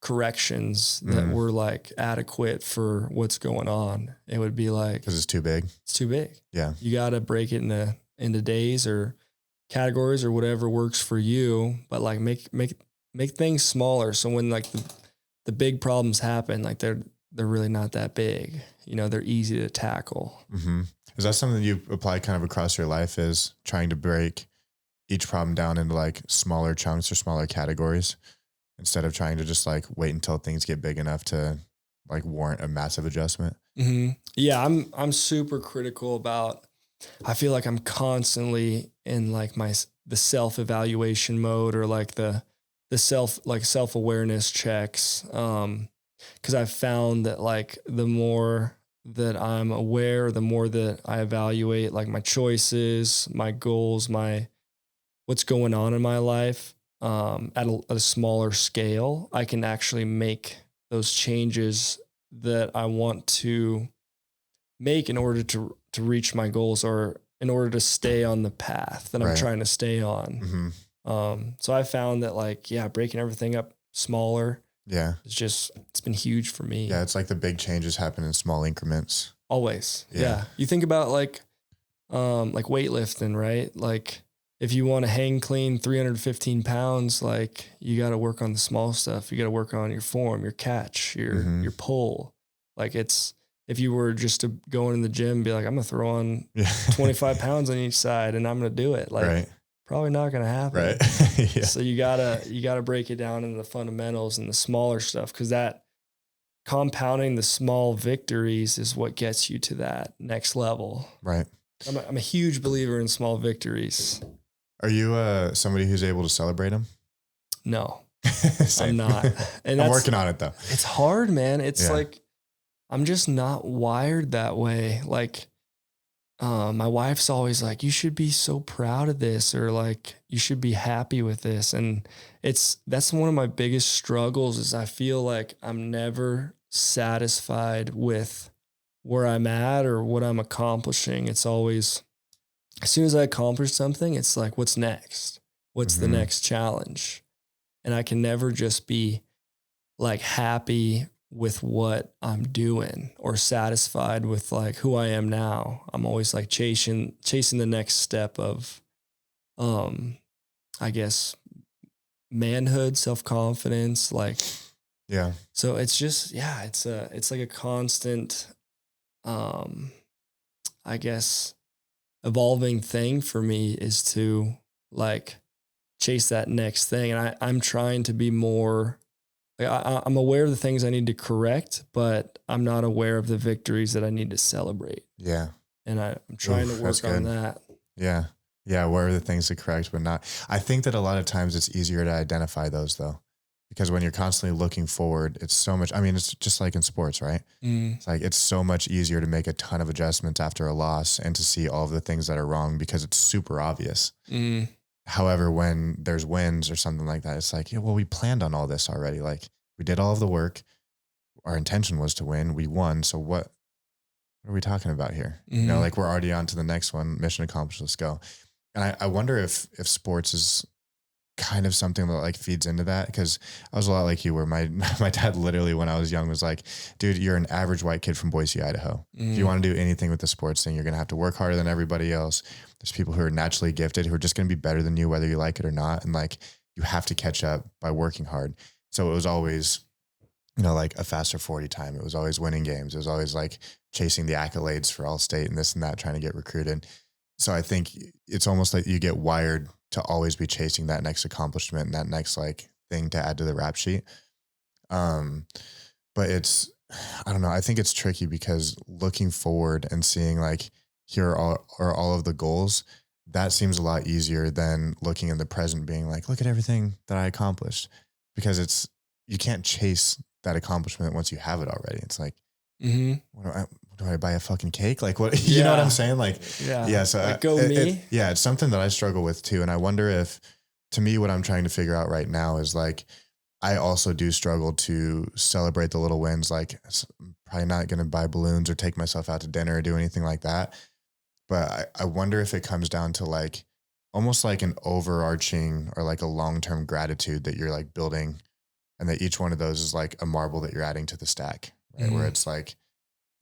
B: corrections that were like adequate for what's going on. It would be like,
A: Because it's too big.
B: it's too big.
A: Yeah.
B: You got to break it into days or categories or whatever works for you, but like make things smaller. So when like the big problems happen, like they're really not that big. You know, they're easy to tackle.
A: Mm-hmm. Is that something you apply kind of across your life, is trying to break each problem down into like smaller chunks or smaller categories instead of trying to just like wait until things get big enough to like warrant a massive adjustment?
B: Yeah, I'm super critical about, I feel like I'm constantly in like the self-evaluation mode, or like the self-awareness checks. Cause I've found that like the more that I'm aware, the more that I evaluate like my choices, my goals, what's going on in my life, at a smaller scale, I can actually make those changes that I want to make in order to reach my goals, or in order to stay on the path that I'm trying to stay on. So I found that like, yeah, breaking everything up smaller, it's been huge for me.
A: Yeah. It's like the big changes happen in small increments.
B: Always. Yeah. You think about like weightlifting, right? Like if you want to hang clean 315 pounds, like you got to work on the small stuff. You got to work on your form, your catch, your pull. Like if you were just to go in the gym and be like, I'm going to throw on 25 pounds on each side and I'm going to do it. Like probably not going to happen.
A: Right.
B: So you gotta break it down into the fundamentals and the smaller stuff. 'Cause that compounding the small victories is what gets you to that next level.
A: Right.
B: I'm a huge believer in small victories.
A: Are you somebody who's able to celebrate them?
B: No, I'm not. And
A: I'm working on it though.
B: It's hard, man. It's like, I'm just not wired that way. Like, my wife's always like, you should be so proud of this, or like, you should be happy with this. And that's one of my biggest struggles, is I feel like I'm never satisfied with where I'm at or what I'm accomplishing. It's always, as soon as I accomplish something, it's like, what's next? What's the next challenge? And I can never just be like happy with what I'm doing or satisfied with like who I am now. I'm always like chasing the next step of, I guess, manhood, self-confidence, like, so it's just, it's like a constant, I guess, evolving thing for me, is to like chase that next thing. And I'm trying to be more, like, I'm aware of the things I need to correct, but I'm not aware of the victories that I need to celebrate. Yeah. And I'm trying to work on that. Yeah.
A: Yeah. Where are the things to correct, but not? I think that a lot of times it's easier to identify those though, because when you're constantly looking forward, it's so much, I mean, it's just like in sports, right? It's like, it's so much easier to make a ton of adjustments after a loss and to see all of the things that are wrong because it's super obvious. However, when there's wins or something like that, it's like, yeah, well, we planned on all this already. Like, we did all of the work. Our intention was to win. We won. So what what are we talking about here?
B: Mm-hmm.
A: You know, like we're already on to the next one, mission accomplished, let's go. And I wonder if sports is kind of something that like feeds into that. Cause I was a lot like you where my dad literally when I was young was like, dude, you're an average white kid from Boise, Idaho.
B: Mm-hmm.
A: If you want to do anything with the sports thing, you're going to have to work harder than everybody else. There's people who are naturally gifted who are just going to be better than you, whether you like it or not. And like, you have to catch up by working hard. So it was always, you know, like a faster 40 time. It was always winning games. It was always like chasing the accolades for all state and this and that, trying to get recruited. So I think it's almost like you get wired to always be chasing that next accomplishment and that next like thing to add to the rap sheet. But it's, I don't know. I think it's tricky because looking forward and seeing like, here are all of the goals, that seems a lot easier than looking in the present being like, look at everything that I accomplished, because you can't chase that accomplishment once you have it already. It's like,
B: mm-hmm.
A: what do I buy a fucking cake? Like what, you know what I'm saying? Like, yeah. So
B: like
A: it's something that I struggle with too. And I wonder if, to me, what I'm trying to figure out right now is like, I also do struggle to celebrate the little wins. Like I'm probably not going to buy balloons or take myself out to dinner or do anything like that. But I wonder if it comes down to like, almost like an overarching or like a long-term gratitude that you're like building, and that each one of those is like a marble that you're adding to the stack, right?
B: Mm-hmm.
A: Where it's like,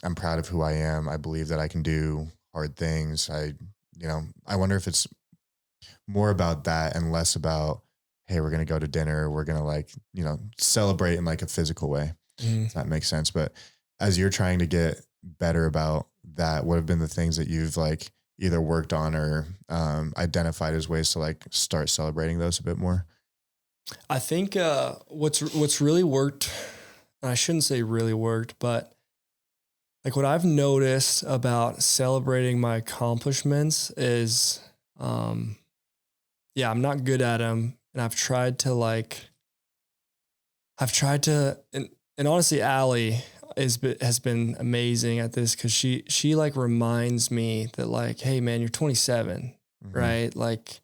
A: I'm proud of who I am. I believe that I can do hard things. I wonder if it's more about that and less about, hey, we're going to go to dinner. We're going to like, you know, celebrate in like a physical way.
B: Mm-hmm.
A: If that makes sense. But as you're trying to get better about that, what have been the things that you've like either worked on or identified as ways to like start celebrating those a bit more?
B: I think what's really worked, and I shouldn't say really worked, but like what I've noticed about celebrating my accomplishments is, I'm not good at them. And I've tried to, and honestly, Allie has been amazing at this, because she like reminds me that like, hey man, you're 27,
A: Mm-hmm.
B: right? Like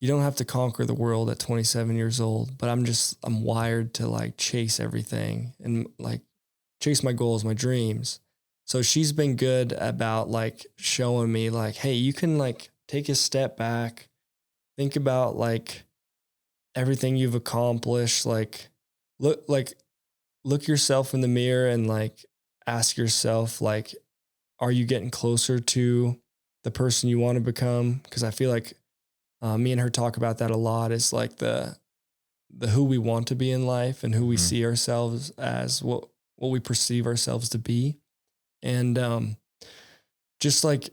B: you don't have to conquer the world at 27 years old, but I'm wired to like chase everything and like chase my goals, my dreams. So she's been good about like showing me like, hey, you can like take a step back, think about like everything you've accomplished, like look yourself in the mirror and like ask yourself, like, are you getting closer to the person you want to become? Because I feel like me and her talk about that a lot. Is like the who we want to be in life and who we see ourselves as, what we perceive ourselves to be. And just like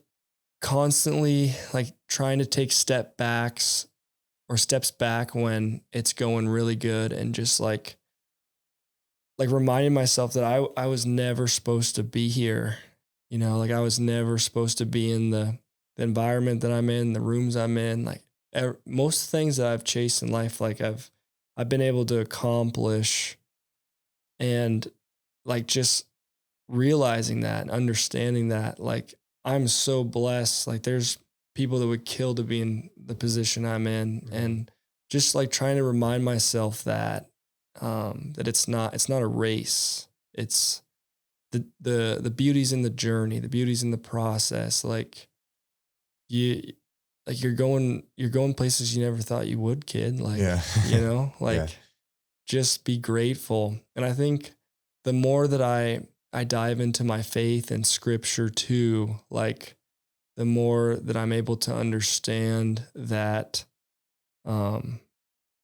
B: constantly like trying to take steps back when it's going really good, and just like reminding myself that I was never supposed to be here. You know, like I was never supposed to be in the environment that I'm in, the rooms I'm in. Like most things that I've chased in life, like I've been able to accomplish, and like just realizing that and understanding that, like I'm so blessed. Like there's people that would kill to be in the position I'm in, and just like trying to remind myself that that it's not a race. It's the beauty's in the journey, the beauty's in the process. Like you're going places you never thought you would, kid. Like, you know, like just be grateful. And I think the more that I dive into my faith and scripture too, like the more that I'm able to understand that,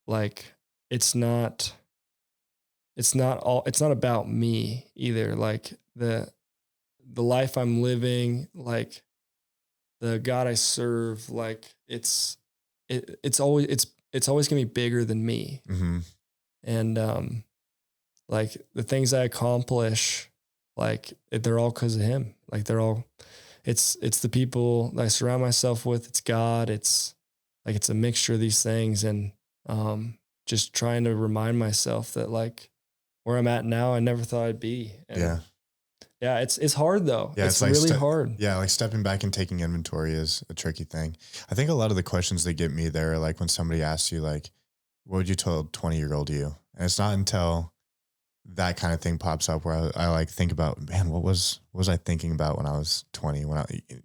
B: like it's not about me either. Like the life I'm living, like the God I serve, like it's always gonna be bigger than me.
A: Mm-hmm.
B: And like the things I accomplish, like they're all because of him. Like it's the people that I surround myself with. It's God. It's like, it's a mixture of these things. And just trying to remind myself that like where I'm at now, I never thought I'd be. And yeah, it's hard though. Yeah, it's like really hard.
A: Yeah, like stepping back and taking inventory is a tricky thing. I think a lot of the questions that get me there are like when somebody asks you like, what would you tell 20-year-old you? And it's not until that kind of thing pops up where I like think about, man, what was I thinking about when I was 20?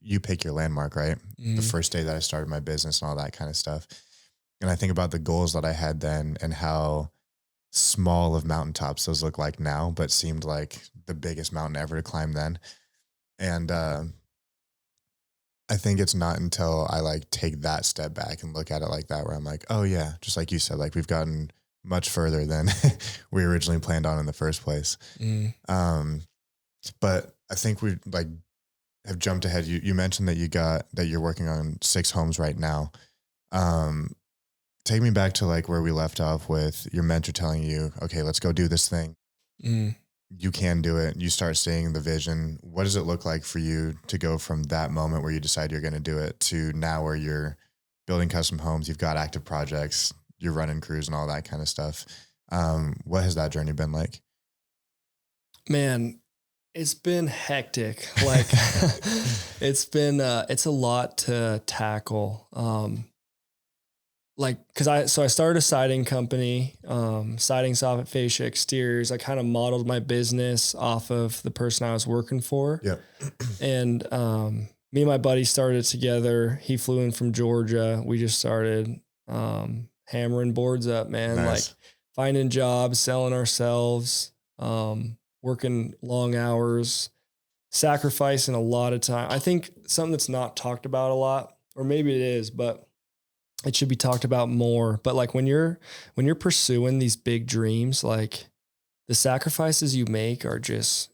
A: You pick your landmark, right? The first day that I started my business and all that kind of stuff. And I think about the goals that I had then and how small of mountaintops those look like now, but seemed like the biggest mountain ever to climb then. And I think it's not until I like take that step back and look at it like that where I'm like, oh yeah, just like you said, like we've gotten much further than we originally planned on in the first place. But I think we like have jumped ahead. You mentioned that you're working on 6 homes right now. Take me back to like where we left off with your mentor telling you, okay, let's go do this thing. You can do it. You start seeing the vision. What does it look like for you to go from that moment where you decide you're going to do it to now where you're building custom homes, you've got active projects, you're running crews and all that kind of stuff. What has that journey been like?
B: Man, it's been hectic. Like it's a lot to tackle. Cause I started a siding company, siding, soffit, fascia, exteriors. I kind of modeled my business off of the person I was working for.
A: Yep.
B: And, me and my buddy started together. He flew in from Georgia. We just started, hammering boards up, man.
A: Nice.
B: Like finding jobs, selling ourselves, working long hours, sacrificing a lot of time. I think something that's not talked about a lot, or maybe it is, but it should be talked about more. But like when you're pursuing these big dreams, like the sacrifices you make are just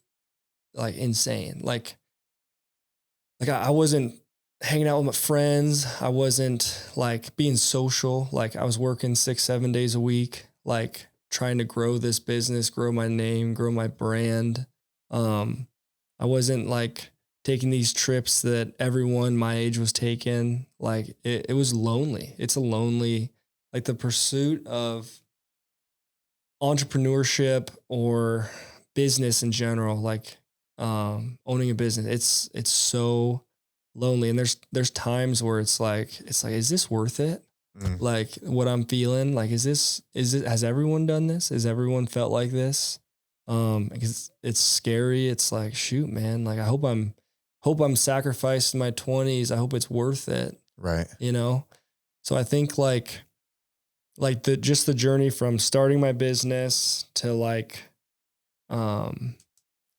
B: like insane. Like I wasn't hanging out with my friends. I wasn't like being social. Like I was working 6-7 days a week, like trying to grow this business, grow my name, grow my brand. I wasn't like taking these trips that everyone my age was taking. Like it was lonely. It's a lonely, like the pursuit of entrepreneurship or business in general, like owning a business. It's so lonely. And there's times where it's like, is this worth it? Like what I'm feeling, like, has everyone done this? Has everyone felt like this? Because it's scary. It's like, shoot, man, like I hope I'm sacrificing my 20s. I hope it's worth it.
A: Right.
B: You know? So I think like the journey from starting my business to like,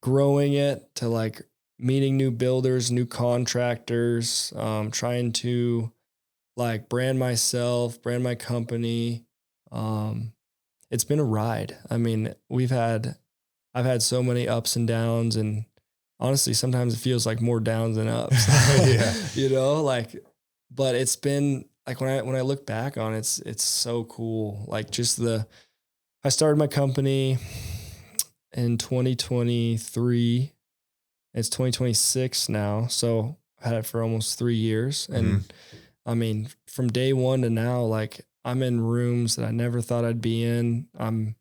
B: growing it to like meeting new builders, new contractors, trying to like brand myself, brand my company. It's been a ride. I mean, I've had so many ups and downs, and honestly, sometimes it feels like more downs than ups.
A: Yeah.
B: You know, like, but it's been like when I look back on it, it's so cool. Like just I started my company in 2023. It's 2026 now. So I had it for almost 3 years. And I mean, from day one to now, like I'm in rooms that I never thought I'd be in. I'm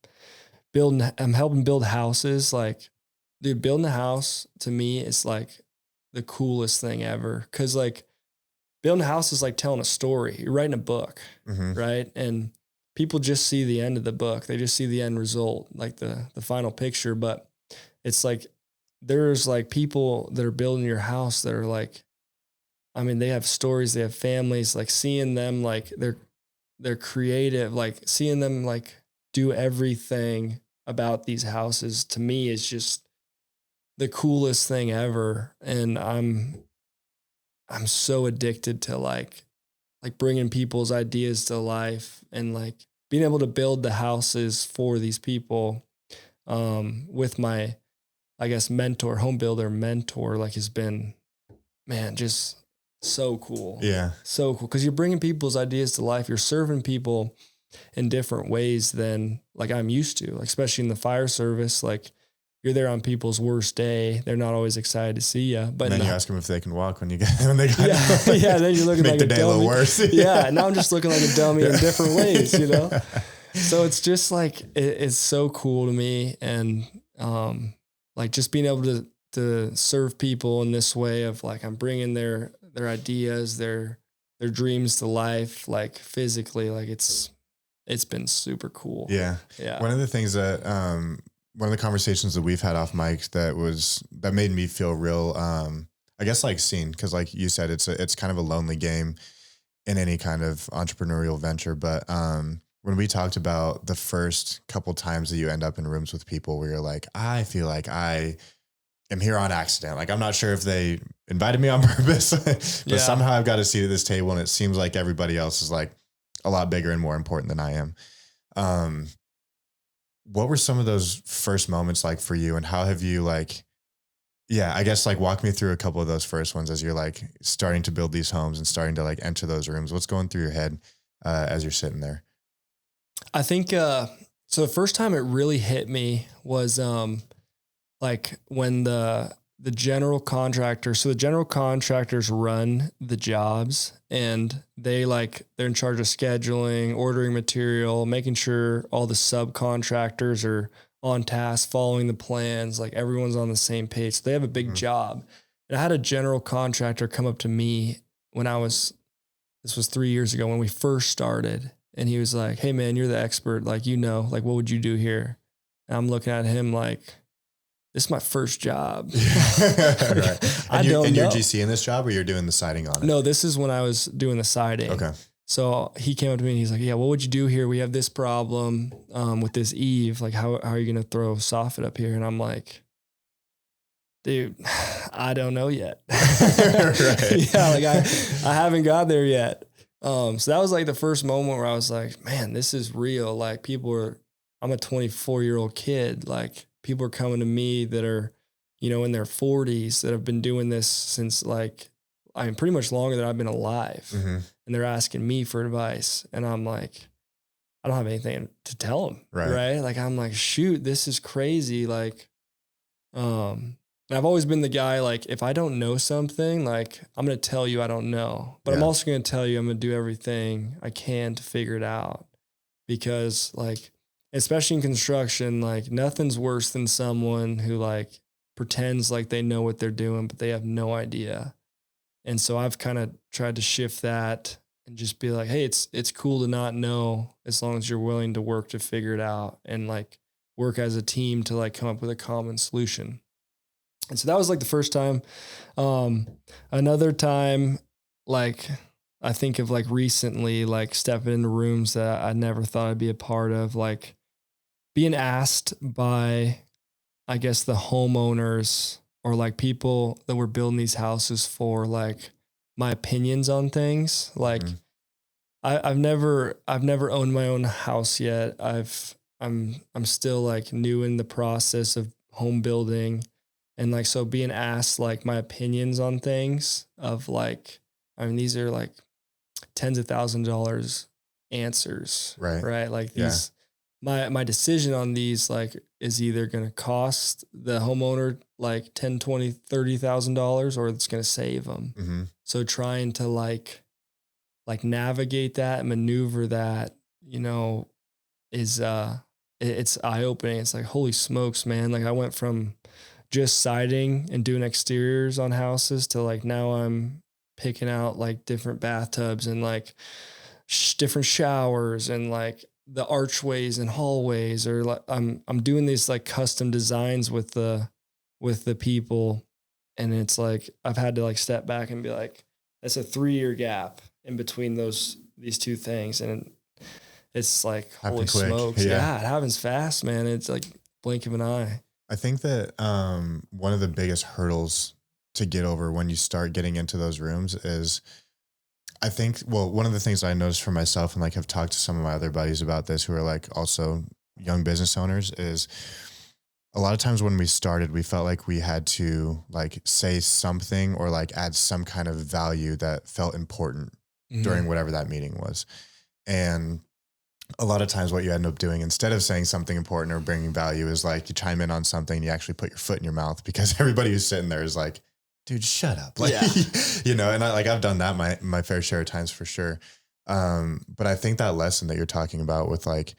B: helping build houses. Like, dude, building a house to me is like the coolest thing ever. Cause like building a house is like telling a story. You're writing a book, right? And people just see the end of the book. They just see the end result, like the final picture. But it's like, there's like people that are building your house that are like, I mean, they have stories, they have families, like seeing them, like they're creative, like seeing them like do everything about these houses to me is just the coolest thing ever. And I'm so addicted to like bringing people's ideas to life and like being able to build the houses for these people, with my, I guess, home builder mentor, like has been, man, just so cool.
A: Yeah.
B: So cool. Cause you're bringing people's ideas to life. You're serving people in different ways than like I'm used to, like, especially in the fire service. Like you're there on people's worst day. They're not always excited to see you, but
A: then you ask them if they can walk when they got
B: yeah. Then you're looking
A: make
B: like
A: the
B: a
A: day
B: dummy.
A: a little worse.
B: Yeah. Now I'm just looking like a dummy in different ways, you know? So it's just like, it's so cool to me. And, like just being able to serve people in this way of like, I'm bringing their ideas, their dreams to life, like physically, like it's been super cool.
A: Yeah.
B: Yeah.
A: One of the things that, one of the conversations that we've had off mic that made me feel real, I guess like seen, cause like you said, it's kind of a lonely game in any kind of entrepreneurial venture. But, when we talked about the first couple times that you end up in rooms with people where you're like, I feel like I am here on accident. Like, I'm not sure if they invited me on purpose, but somehow I've got a seat at this table and it seems like everybody else is like a lot bigger and more important than I am. What were some of those first moments like for you, and how have you like, I guess like walk me through a couple of those first ones as you're like starting to build these homes and starting to like enter those rooms. What's going through your head as you're sitting there?
B: I think, so the first time it really hit me was, like when the general contractor, so the general contractors run the jobs and they're in charge of scheduling, ordering material, making sure all the subcontractors are on task, following the plans, like everyone's on the same page. So they have a big job. And I had a general contractor come up to me this was 3 years ago when we first started. And he was like, hey man, you're the expert. Like, like, what would you do here? And I'm looking at him like, this is my first job.
A: Right.
B: I don't know.
A: And you're GC in this job, or you're doing the siding on it?
B: No, this is when I was doing the siding.
A: Okay.
B: So he came up to me and he's like, yeah, what would you do here? We have this problem with this eave. Like, how are you going to throw soffit up here? And I'm like, dude, I don't know yet.
A: Right.
B: Yeah, like I haven't got there yet. So that was like the first moment where I was like, man, this is real. Like I'm a 24-year-old kid. Like people are coming to me that are, in their 40s that have been doing this since pretty much longer than I've been alive.
A: Mm-hmm.
B: And they're asking me for advice. And I'm like, I don't have anything to tell them. Right. Like, I'm like, shoot, this is crazy. Like, and I've always been the guy, like, if I don't know something, like, I'm going to tell you I don't know. But I'm also going to tell you I'm going to do everything I can to figure it out. Because, like, especially in construction, like, nothing's worse than someone who, like, pretends like they know what they're doing, but they have no idea. And so I've kind of tried to shift that and just be like, hey, it's cool to not know as long as you're willing to work to figure it out and, like, work as a team to, like, come up with a common solution. And so that was like the first time. Another time, like, I think of like recently, like stepping into rooms that I never thought I'd be a part of, like being asked by, I guess, the homeowners or like people that were building these houses for, like, my opinions on things. Like, I've never owned my own house yet. I'm still like new in the process of home building. And like, so being asked like my opinions on things of like, I mean, these are like tens of thousands of dollars answers, right? Like these, my decision on these, like, is either going to cost the homeowner like $10,000, $20,000, $30,000, or it's going to save them. Mm-hmm. So trying to like navigate that, maneuver that, is, it's eye opening. It's like, holy smokes, man. Like I went from just siding and doing exteriors on houses to like, now I'm picking out like different bathtubs and like different showers and like the archways and hallways, or like I'm doing these like custom designs with the people. And it's like, I've had to like step back and be like, that's a 3-year gap in between these two things. And it's like, holy smokes. Yeah. It happens fast, man. It's like blink of an eye.
A: I think that one of the biggest hurdles to get over when you start getting into those rooms is, I think, well, one of the things I noticed for myself, and like have talked to some of my other buddies about this who are like also young business owners, is a lot of times when we started, we felt like we had to like say something or like add some kind of value that felt important during whatever that meeting was. And a lot of times what you end up doing instead of saying something important or bringing value is like you chime in on something, you actually put your foot in your mouth because everybody who's sitting there is like, dude, shut up. Like, and I've done that my fair share of times for sure. But I think that lesson that you're talking about with like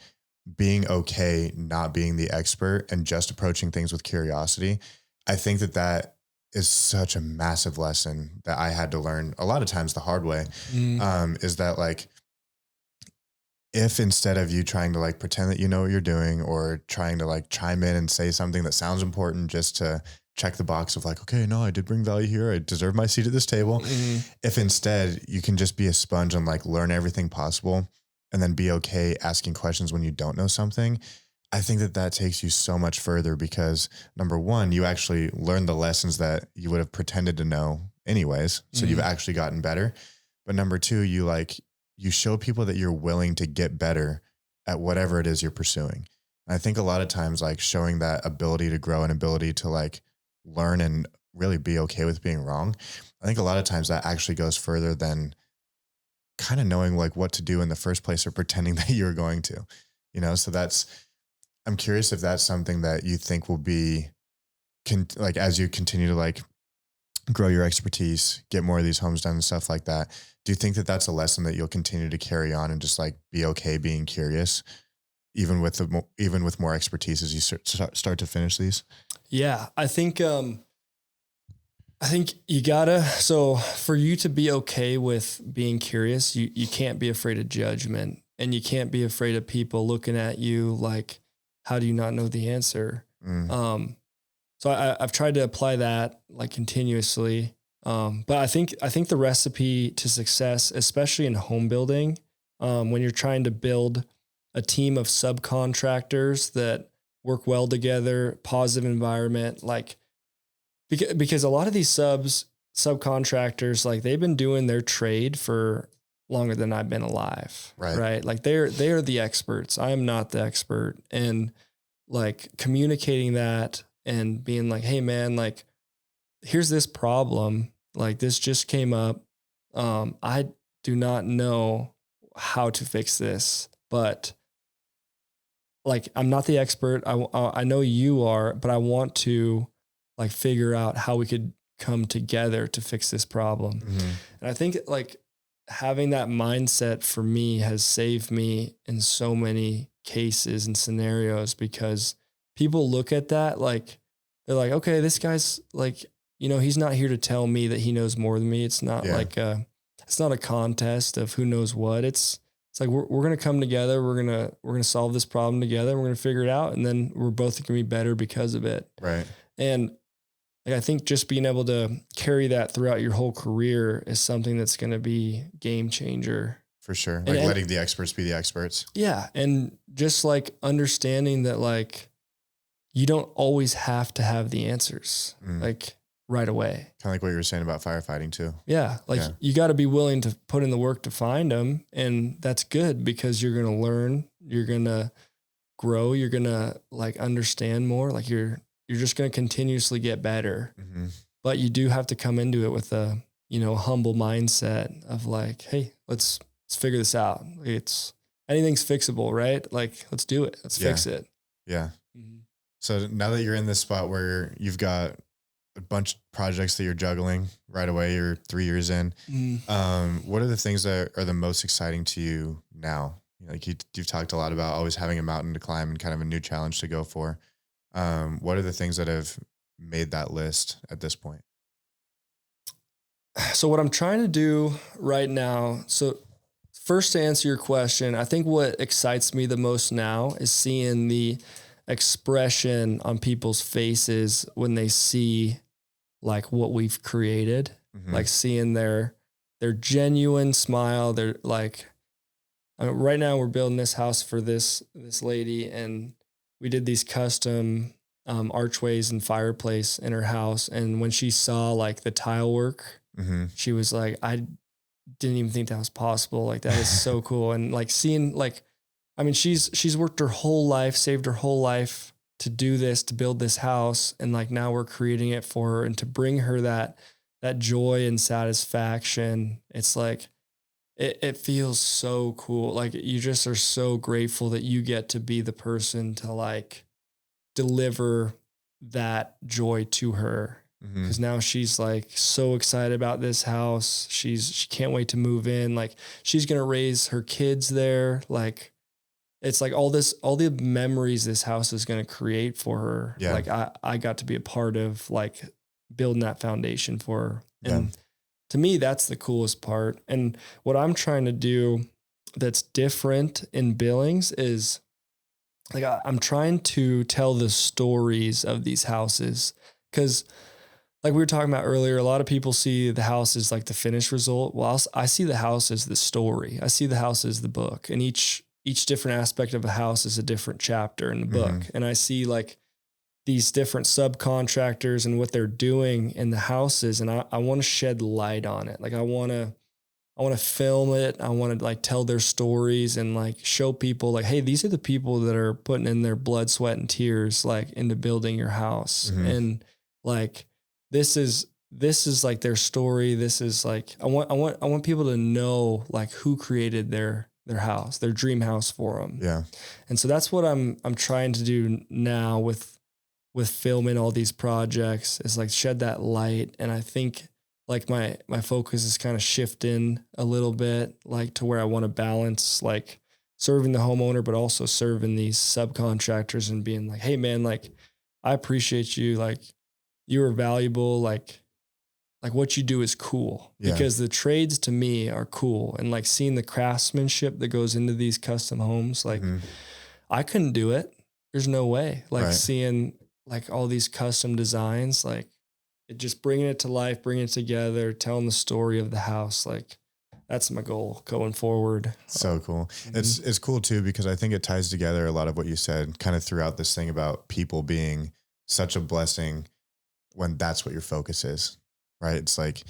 A: being okay, not being the expert and just approaching things with curiosity, I think that is such a massive lesson that I had to learn a lot of times the hard way. Is that like, if instead of you trying to like pretend that you know what you're doing or trying to like chime in and say something that sounds important just to check the box of like, okay, no, I did bring value here. I deserve my seat at this table. If instead you can just be a sponge and like learn everything possible and then be okay asking questions when you don't know something, I think that that takes you so much further because number one, you actually learn the lessons that you would have pretended to know anyways. So you've actually gotten better. But number two, you show people that you're willing to get better at whatever it is you're pursuing. And I think a lot of times like showing that ability to grow and ability to like learn and really be okay with being wrong. I think a lot of times that actually goes further than kind of knowing like what to do in the first place or pretending that you're going to, so I'm curious if that's something that you think will be like, as you continue to like grow your expertise, get more of these homes done and stuff like that. Do you think that that's a lesson that you'll continue to carry on and just like be okay being curious, even with more expertise as you start to finish these?
B: Yeah, I think you gotta, so for you to be okay with being curious, you can't be afraid of judgment and you can't be afraid of people looking at you like, how do you not know the answer? So I've tried to apply that like continuously. But I think the recipe to success, especially in home building, when you're trying to build a team of subcontractors that work well together, positive environment, like, because a lot of these subcontractors, like they've been doing their trade for longer than I've been alive. Right. Like they are the experts. I am not the expert. And like communicating that and being like, hey man, like here's this problem. Like this just came up. I do not know how to fix this, but like, I'm not the expert. I know you are, but I want to like figure out how we could come together to fix this problem. And I think like having that mindset for me has saved me in so many cases and scenarios because people look at that like, they're like, okay, this guy's like, he's not here to tell me that he knows more than me. It's not it's not a contest of who knows what. It's like, we're going to come together. We're going to solve this problem together. We're going to figure it out. And then we're both going to be better because of it.
A: Right.
B: And like, I think just being able to carry that throughout your whole career is something that's going to be game changer.
A: For sure. Like letting the experts be the experts.
B: Yeah. And just like understanding that like, you don't always have to have the answers like right away.
A: Kind of like what you were saying about firefighting too.
B: Yeah. Like you got to be willing to put in the work to find them. And that's good because you're going to learn, you're going to grow, you're going to like understand more. Like you're just going to continuously get better, but you do have to come into it with a, humble mindset of like, hey, let's figure this out. Anything's fixable, right? Like, let's do it. Let's fix it.
A: Yeah. So now that you're in this spot where you've got a bunch of projects that you're juggling right away, you're 3 years in, what are the things that are the most exciting to you now? Like you've talked a lot about always having a mountain to climb and kind of a new challenge to go for. What are the things that have made that list at this point?
B: So what I'm trying to do right now, so first to answer your question, I think what excites me the most now is seeing the expression on people's faces when they see like what we've created, like seeing their genuine smile. They're like, right now we're building this house for this lady, and we did these custom archways and fireplace in her house. And when she saw like the tile work, she was like, I didn't even think that was possible. Like, that is so cool. And like seeing like, I mean, she's worked her whole life, saved her whole life to do this, to build this house. And like, now we're creating it for her and to bring her that joy and satisfaction. It's like, it feels so cool. Like you just are so grateful that you get to be the person to like deliver that joy to her. Because now she's like so excited about this house. She can't wait to move in. Like she's going to raise her kids there. Like, it's like all the memories this house is going to create for her. Yeah. Like I got to be a part of like building that foundation for her. And to me, that's the coolest part. And what I'm trying to do that's different in Billings is like I'm trying to tell the stories of these houses, because like we were talking about earlier, a lot of people see the house as like the finished result. Well, I see the house as the story. I see the house as the book, and each different aspect of a house is a different chapter in the book. And I see like these different subcontractors and what they're doing in the houses. And I want to shed light on it. Like I want to film it. I want to like tell their stories and like show people like, hey, these are the people that are putting in their blood, sweat, and tears, like into building your house. And like, this is like their story. This is like, I want people to know like who created their house, their dream house for them.
A: Yeah.
B: And so that's what I'm trying to do now with filming all these projects, is like shed that light. And I think like my focus is kind of shifting a little bit, like to where I want to balance like serving the homeowner, but also serving these subcontractors and being like, hey man, like I appreciate you. Like you are valuable. Like what you do is cool, because the trades to me are cool. And like seeing the craftsmanship that goes into these custom homes, like I couldn't do it. There's no way. Like seeing like all these custom designs, like it just bringing it to life, bringing it together, telling the story of the house. Like that's my goal going forward.
A: So cool. It's cool too, because I think it ties together a lot of what you said kind of throughout this thing about people being such a blessing when that's what your focus is, right? It's like,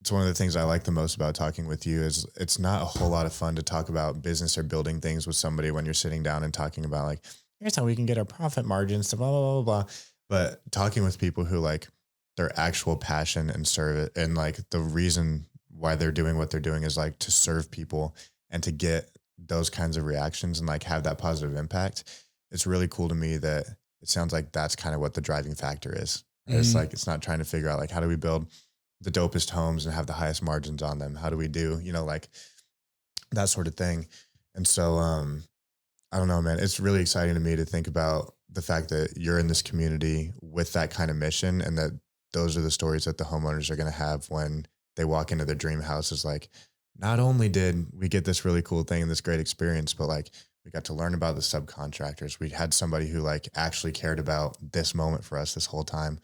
A: it's one of the things I like the most about talking with you is it's not a whole lot of fun to talk about business or building things with somebody when you're sitting down and talking about like, here's how we can get our profit margins to blah, blah, blah, blah. But talking with people who like their actual passion and serve it, and like the reason why they're doing what they're doing is like to serve people and to get those kinds of reactions and like have that positive impact. It's really cool to me that it sounds like that's kind of what the driving factor is. It's like, it's not trying to figure out like, how do we build the dopest homes and have the highest margins on them? How do we do, like that sort of thing. And so, I don't know, man, it's really exciting to me to think about the fact that you're in this community with that kind of mission, and that those are the stories that the homeowners are going to have when they walk into their dream house. Is like, not only did we get this really cool thing and this great experience, but like we got to learn about the subcontractors. We had somebody who like actually cared about this moment for us this whole time.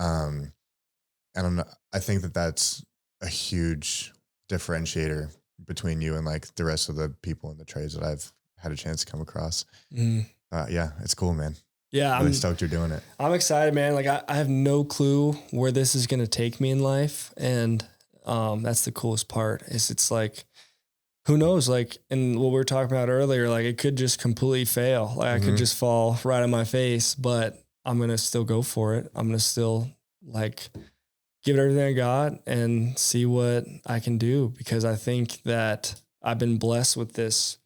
A: And I think that that's a huge differentiator between you and like the rest of the people in the trades that I've had a chance to come across. Yeah, it's cool, man.
B: Yeah.
A: I'm really stoked you're doing it.
B: I'm excited, man. Like I have no clue where this is going to take me in life. And, that's the coolest part is it's like, who knows? Like, and what we were talking about earlier, like it could just completely fail. Like I could just fall right on my face, but I'm going to still go for it. I'm going to still like give it everything I got and see what I can do, because I think that I've been blessed with this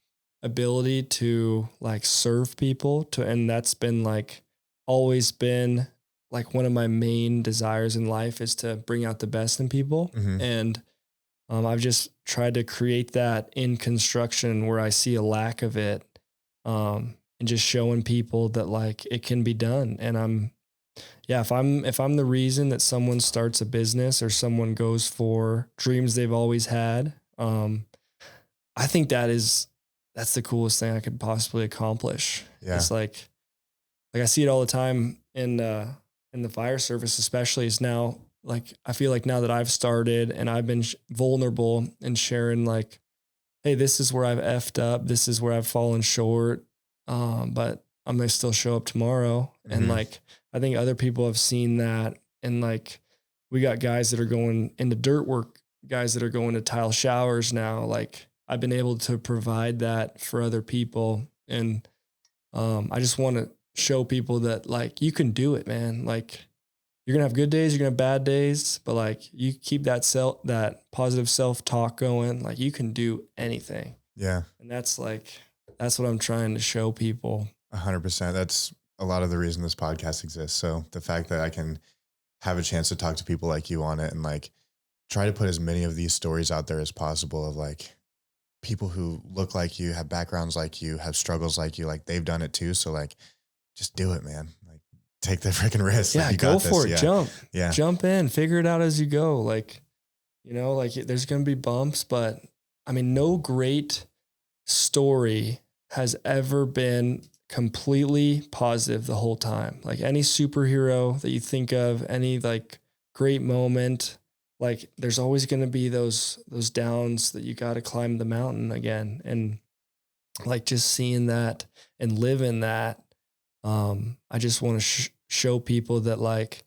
B: ability to like serve people and that's been like always been like one of my main desires in life, is to bring out the best in people. And I've just tried to create that in construction where I see a lack of it, and just showing people that like it can be done. And if I'm the reason that someone starts a business or someone goes for dreams they've always had, I think that's the coolest thing I could possibly accomplish. Yeah. It's like I see it all the time in the fire service, especially. Is now like, I feel like now that I've started and I've been vulnerable and sharing like, hey, this is where I've effed up. This is where I've fallen short. But I'm going to still show up tomorrow. And like, I think other people have seen that. And like, we got guys that are going into dirt work, guys that are going to tile showers now. Like I've been able to provide that for other people. And, I just want to show people that like, you can do it, man. Like you're going to have good days, you're going to have bad days, but like you keep that positive self-talk going, like you can do anything. Yeah. And that's what I'm trying to show people.
A: 100%. That's a lot of the reason this podcast exists. So the fact that I can have a chance to talk to people like you on it and like try to put as many of these stories out there as possible of like people who look like you, have backgrounds like you, have struggles like you, like they've done it too. So like, just do it, man. Like take the freaking risk.
B: Yeah.
A: Like,
B: go for it.
A: Yeah.
B: Jump in, figure it out as you go. Like, like there's going to be bumps, but I mean, no great story has ever been completely positive the whole time. Like any superhero that you think of, any like great moment, like there's always going to be those downs that you got to climb the mountain again. And like just seeing that and living that, I just want to show people that like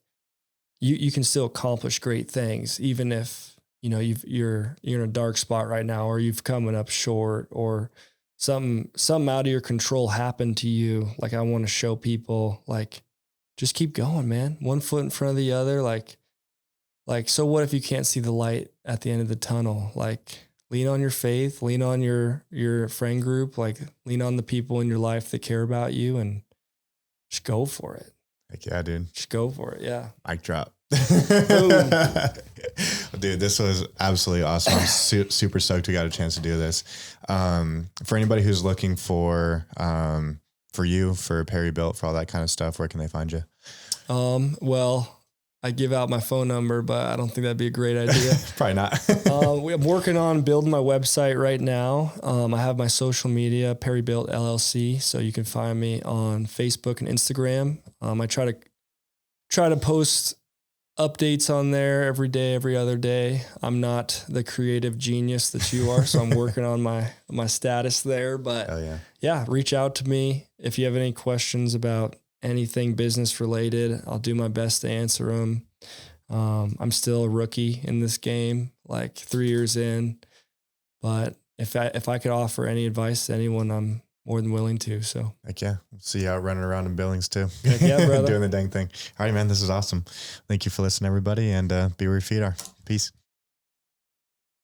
B: you can still accomplish great things, even if, you know, you're in a dark spot right now, or you've coming up short, or something out of your control happened to you. Like I want to show people like, just keep going, man. One foot in front of the other. Like, so what if you can't see the light at the end of the tunnel? Like lean on your faith, lean on your friend group, like lean on the people in your life that care about you, and just go for it.
A: Heck yeah, dude.
B: Just go for it. Yeah.
A: Mic drop.
B: Boom.
A: Dude, this was absolutely awesome. I'm super stoked we got a chance to do this. For anybody who's looking for you, for Perry Built, for all that kind of stuff, where can they find you?
B: Well, I give out my phone number, but I don't think that'd be a great idea.
A: Probably not.
B: I'm working on building my website right now. I have my social media, Perry Built LLC, so you can find me on Facebook and Instagram. I try to post updates on there every day, every other day. I'm not the creative genius that you are, so I'm working on my status there. But yeah, reach out to me if you have any questions about anything business related. I'll do my best to answer them. I'm still a rookie in this game, like 3 years in, but if I could offer any advice to anyone, I'm more than willing to. So
A: heck yeah. We'll see you out running around in Billings too.
B: Heck yeah, brother.
A: Doing the dang thing. All right, man. This is awesome. Thank you for listening, everybody, and be where your feet are. Peace.